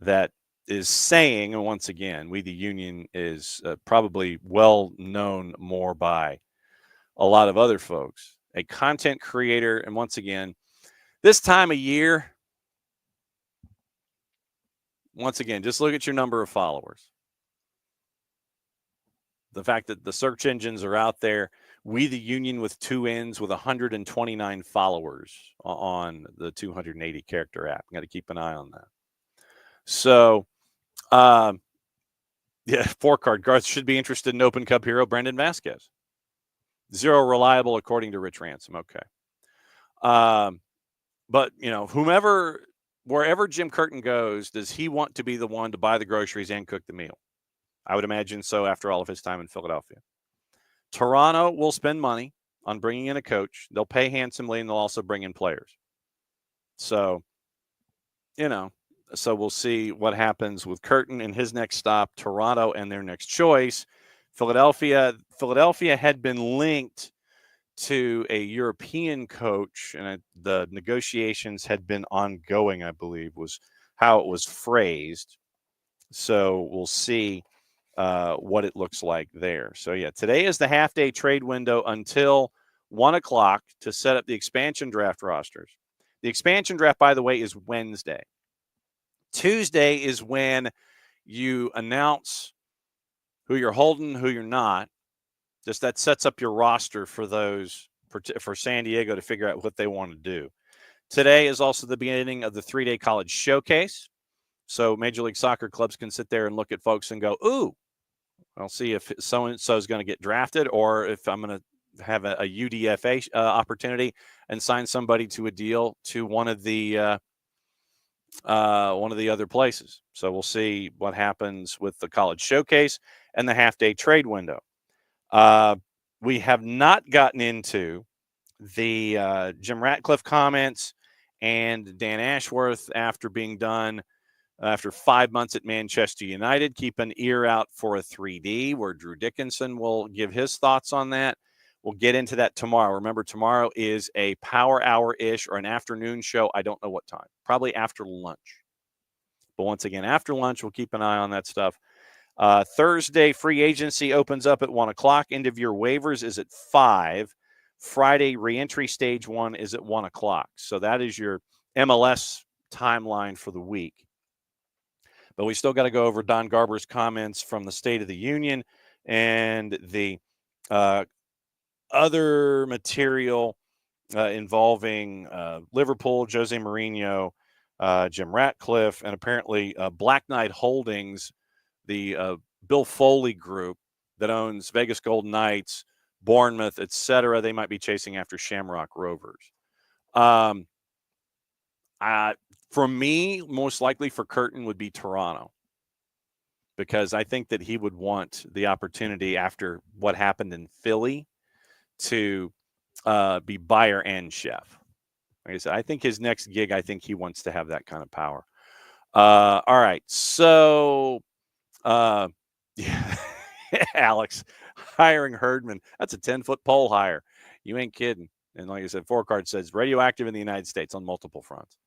that is saying, and once again, We the Union is probably well known more by a lot of other folks, a content creator. And once again, this time of year, once again, just look at your number of followers. The fact that the search engines are out there, We the Union with 2 N's with 129 followers on the 280 character app. Got to keep an eye on that. So, 4-card guards should be interested in Open Cup hero Brandon Vasquez. 0 reliable according to Rich Ransom. Okay. But, wherever Jim Curtin goes, does he want to be the one to buy the groceries and cook the meal? I would imagine so after all of his time in Philadelphia. Toronto will spend money on bringing in a coach. They'll pay handsomely, and they'll also bring in players. So, so we'll see what happens with Curtin and his next stop, Toronto and their next choice. Philadelphia had been linked to a European coach, and the negotiations had been ongoing, I believe, was how it was phrased. So we'll see what it looks like there. So, today is the half-day trade window until 1 o'clock to set up the expansion draft rosters. The expansion draft, by the way, is Wednesday. Tuesday is when you announce who you're holding, who you're not. Just that sets up your roster for for San Diego to figure out what they want to do. Today is also the beginning of the 3-day college showcase. So Major League Soccer clubs can sit there and look at folks and go, ooh, I'll see if so-and-so is going to get drafted, or if I'm going to have a UDFA opportunity and sign somebody to a deal to one of the other places. So we'll see what happens with the college showcase and the half-day trade window. We have not gotten into the Jim Ratcliffe comments and Dan Ashworth after being done after 5 months at Manchester United. Keep an ear out for a 3D where Drew Dickinson will give his thoughts on that. We'll get into that tomorrow. Remember, tomorrow is a power hour-ish or an afternoon show. I don't know what time. Probably after lunch. But once again, after lunch, we'll keep an eye on that stuff. Thursday, free agency opens up at 1 o'clock. End of year waivers is at 5. Friday, reentry stage 1 is at 1 o'clock. So that is your MLS timeline for the week. But we still got to go over Don Garber's comments from the State of the Union and the other material involving Liverpool, Jose Mourinho, Jim Ratcliffe, and apparently Black Knight Holdings, the Bill Foley group that owns Vegas Golden Knights, Bournemouth, etc. They might be chasing after Shamrock Rovers. For me, most likely for Curtin would be Toronto, because I think that he would want the opportunity after what happened in Philly to be buyer and chef. Like I said, I think his next gig, I think he wants to have that kind of power. All right. So, yeah, Alex, hiring Herdman. That's a 10-foot pole hire. You ain't kidding. And like I said, Forecard says radioactive in the United States on multiple fronts.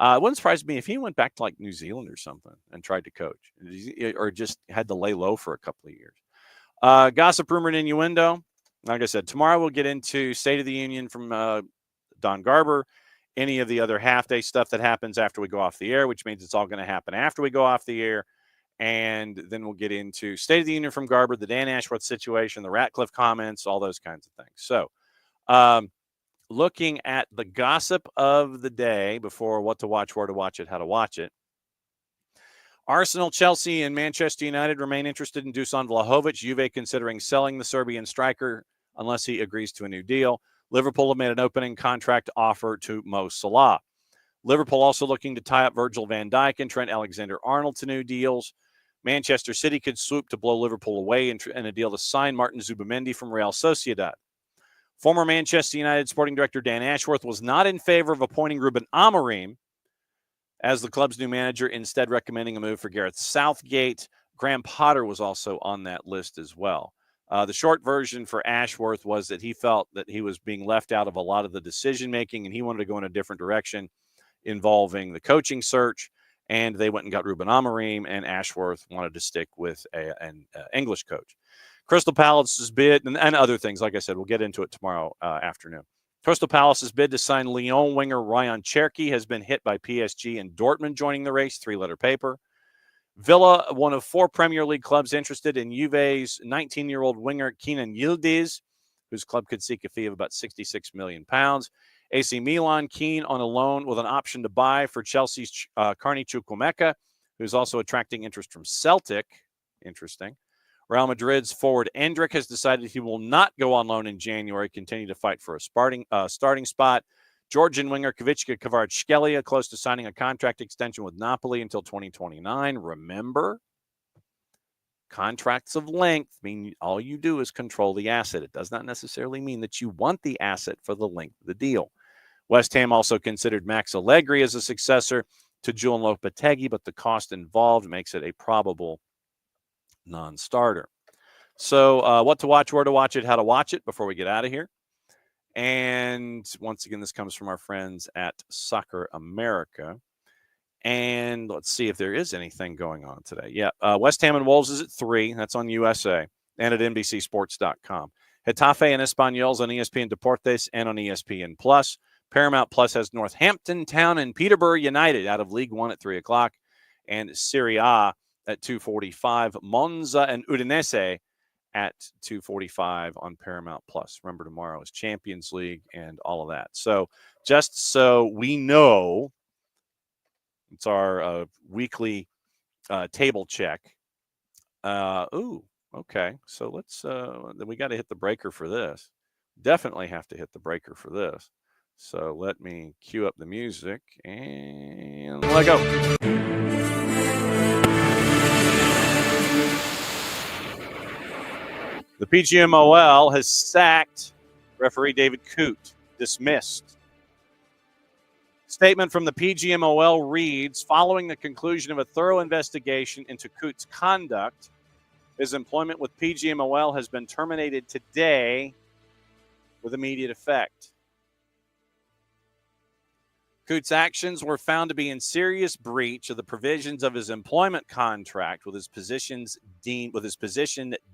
It wouldn't surprise me if he went back to like New Zealand or something and tried to coach, or just had to lay low for a couple of years. Gossip, rumor, and innuendo. Like I said, tomorrow we'll get into State of the Union from Don Garber, any of the other half-day stuff that happens after we go off the air, which means it's all going to happen after we go off the air. And then we'll get into State of the Union from Garber, the Dan Ashworth situation, the Ratcliffe comments, all those kinds of things. So, looking at the gossip of the day before what to watch, where to watch it, how to watch it. Arsenal, Chelsea, and Manchester United remain interested in Dusan Vlahovic. Juve considering selling the Serbian striker unless he agrees to a new deal. Liverpool have made an opening contract offer to Mo Salah. Liverpool also looking to tie up Virgil van Dijk and Trent Alexander-Arnold to new deals. Manchester City could swoop to blow Liverpool away in a deal to sign Martin Zubimendi from Real Sociedad. Former Manchester United sporting director Dan Ashworth was not in favor of appointing Ruben Amorim as the club's new manager, instead recommending a move for Gareth Southgate. Graham Potter was also on that list as well. The short version for Ashworth was that he felt that he was being left out of a lot of the decision-making, and he wanted to go in a different direction involving the coaching search, and they went and got Ruben Amorim, and Ashworth wanted to stick with an English coach. Crystal Palace's bid, and other things, like I said, we'll get into it tomorrow afternoon. Crystal Palace's bid to sign Lyon winger Ryan Cherki has been hit by PSG and Dortmund joining the race, 3-letter paper. Villa, one of 4 Premier League clubs interested in Juve's 19-year-old winger Kenan Yildiz, whose club could seek a fee of about £66 million. AC Milan keen on a loan with an option to buy for Chelsea's Carney Chukwuemeka, who's also attracting interest from Celtic. Interesting. Real Madrid's forward Endrick has decided he will not go on loan in January, continue to fight for a starting spot. Georgian winger Kavicka Kvaratskhelia close to signing a contract extension with Napoli until 2029. Remember, contracts of length mean all you do is control the asset. It does not necessarily mean that you want the asset for the length of the deal. West Ham also considered Max Allegri as a successor to Julian Lopetegui, but the cost involved makes it a probable non-starter. So what to watch, where to watch it, how to watch it before we get out of here. And once again, this comes from our friends at Soccer America. And let's see if there is anything going on today. Yeah, West Ham and Wolves is at 3. That's on USA and at NBCSports.com. Getafe and Españols on ESPN Deportes and on ESPN Plus. Paramount Plus has Northampton Town and Peterborough United out of League One at 3 o'clock. And Serie A at 2:45. Monza and Udinese at 2:45 on Paramount Plus. Remember, tomorrow is Champions League and all of that. So just so we know, it's our weekly table check. Okay. So let's, we got to hit the breaker for this. Definitely have to hit the breaker for this. So let me cue up the music and let go. The PGMOL has sacked referee David Coote, dismissed. Statement from the PGMOL reads, following the conclusion of a thorough investigation into Coote's conduct, his employment with PGMOL has been terminated today with immediate effect. Coote's actions were found to be in serious breach of the provisions of his employment contract with his position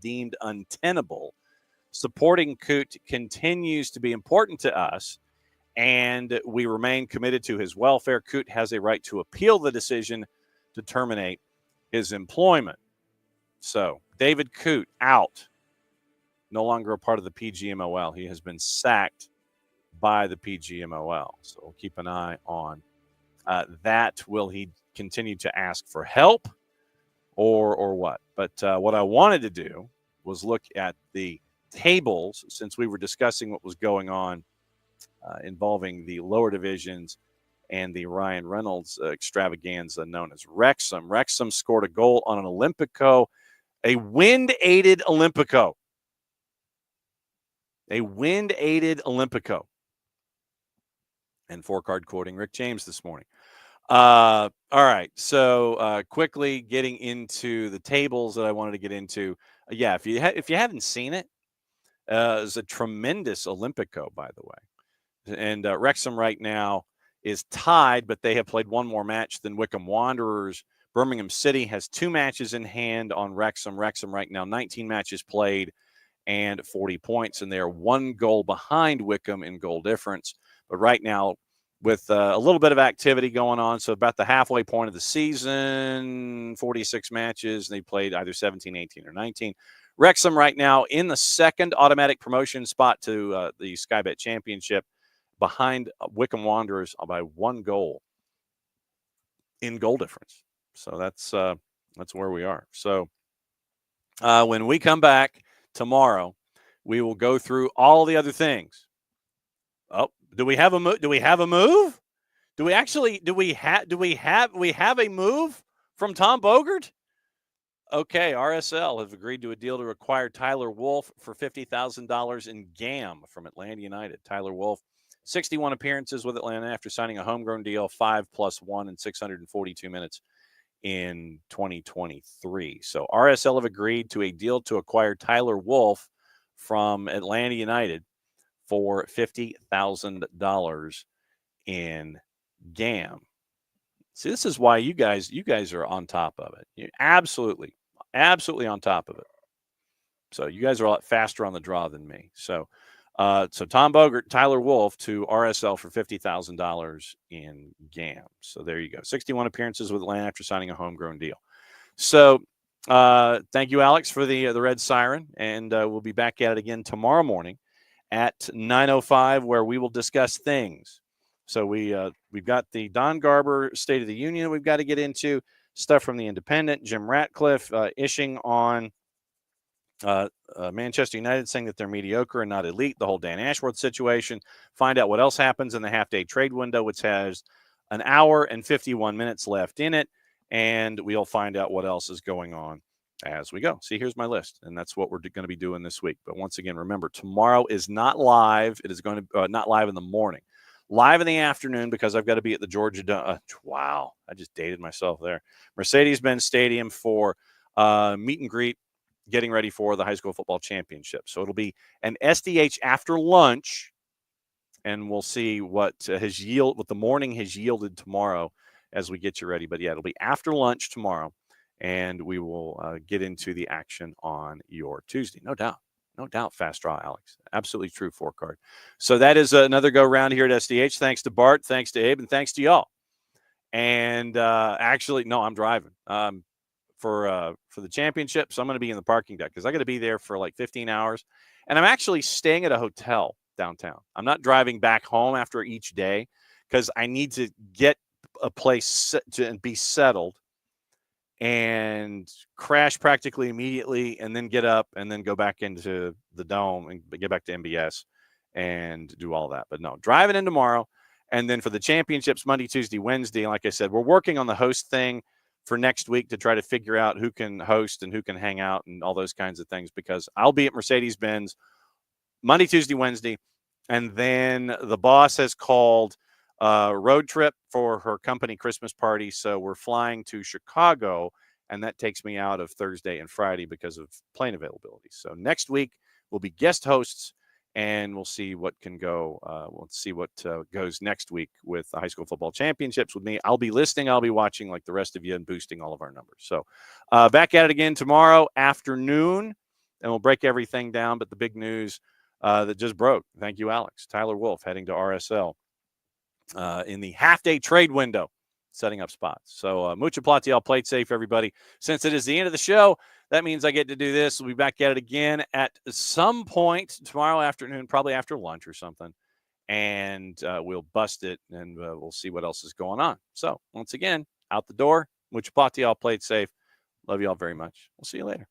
deemed untenable. Supporting Coote continues to be important to us, and we remain committed to his welfare. Coote has a right to appeal the decision to terminate his employment. So, David Coote out. No longer a part of the PGMOL. He has been sacked by the PGMOL. So we'll keep an eye on that. Will he continue to ask for help or what? But what I wanted to do was look at the tables, since we were discussing what was going on involving the lower divisions and the Ryan Reynolds extravaganza known as Wrexham. Wrexham scored a goal on an Olympico, a wind-aided Olympico. A wind-aided Olympico. And 4-card quoting Rick James this morning. All right, so quickly getting into the tables that I wanted to get into. Yeah, if you haven't seen it, it's a tremendous Olympico, by the way. And Wrexham right now is tied, but they have played one more match than Wycombe Wanderers. Birmingham City has 2 matches in hand on Wrexham. Wrexham right now, 19 matches played and 40 points, and they are 1 goal behind Wycombe in goal difference. But right now, with a little bit of activity going on, so about the halfway point of the season, 46 matches, they played either 17, 18, or 19. Wrexham right now in the second automatic promotion spot to the Sky Bet Championship, behind Wycombe Wanderers by 1 goal in goal difference. So that's where we are. So when we come back tomorrow, we will go through all the other things. Oh, do we have a move? Do we have a move? Do we have a move from Tom Bogert? Okay, RSL have agreed to a deal to acquire Tyler Wolff for $50,000 in GAM from Atlanta United. Tyler Wolff, 61 appearances with Atlanta after signing a homegrown deal, 5+1 in 642 minutes in 2023. So RSL have agreed to a deal to acquire Tyler Wolff from Atlanta United for $50,000 in GAM. See, this is why you guys are on top of it. You're absolutely on top of it. So you guys are a lot faster on the draw than me. So Tom Bogert, Tyler Wolff to RSL for $50,000 in GAM. So there you go. 61 appearances with Atlanta after signing a homegrown deal. So thank you, Alex, for the Red Siren. And we'll be back at it again tomorrow morning at 9:05, where we will discuss things. So we've got the Don Garber State of the Union we've got to get into, stuff from the Independent, Jim Ratcliffe ishing on Manchester United, saying that they're mediocre and not elite, the whole Dan Ashworth situation. Find out what else happens in the half-day trade window, which has an hour and 51 minutes left in it, and we'll find out what else is going on as we go. See, here's my list, and that's what we're going to be doing this week. But once again, remember, tomorrow is not live. It is going to not live in the morning. Live in the afternoon, because I've got to be at the Georgia wow, I just dated myself there. Mercedes-Benz Stadium for meet and greet, getting ready for the high school football championship. So it'll be an SDH after lunch, and we'll see what the morning has yielded tomorrow as we get you ready. But yeah, it'll be after lunch tomorrow, and we will get into the action on your Tuesday. No doubt. No doubt, fast draw, Alex. Absolutely true, 4-card. So that is another go-round here at SDH. Thanks to Bart, thanks to Abe, and thanks to y'all. And actually, no, I'm driving for the championship, so I'm going to be in the parking deck because I got to be there for like 15 hours. And I'm actually staying at a hotel downtown. I'm not driving back home after each day because I need to get a place to be settled and crash practically immediately, and then get up and then go back into the dome and get back to MBS and do all that. But no, driving in tomorrow. And then for the championships, Monday, Tuesday, Wednesday, like I said, we're working on the host thing for next week to try to figure out who can host and who can hang out and all those kinds of things, because I'll be at Mercedes-Benz Monday, Tuesday, Wednesday. And then the boss has called a road trip for her company Christmas party. So we're flying to Chicago, and that takes me out of Thursday and Friday because of plane availability. So next week we'll be guest hosts, and we'll see what can go. We'll see what goes next week with the high school football championships with me. I'll be listening. I'll be watching like the rest of you and boosting all of our numbers. So back at it again tomorrow afternoon, and we'll break everything down. But the big news that just broke, thank you, Alex. Tyler Wolff heading to RSL in the half-day trade window, setting up spots. So mucha platiel, play safe, everybody. Since it is the end of the show, that means I get to do this. We'll be back at it again at some point tomorrow afternoon, probably after lunch or something. And we'll bust it, and we'll see what else is going on. So once again, out the door, mucha platiel, play it safe. Love you all very much. We'll see you later.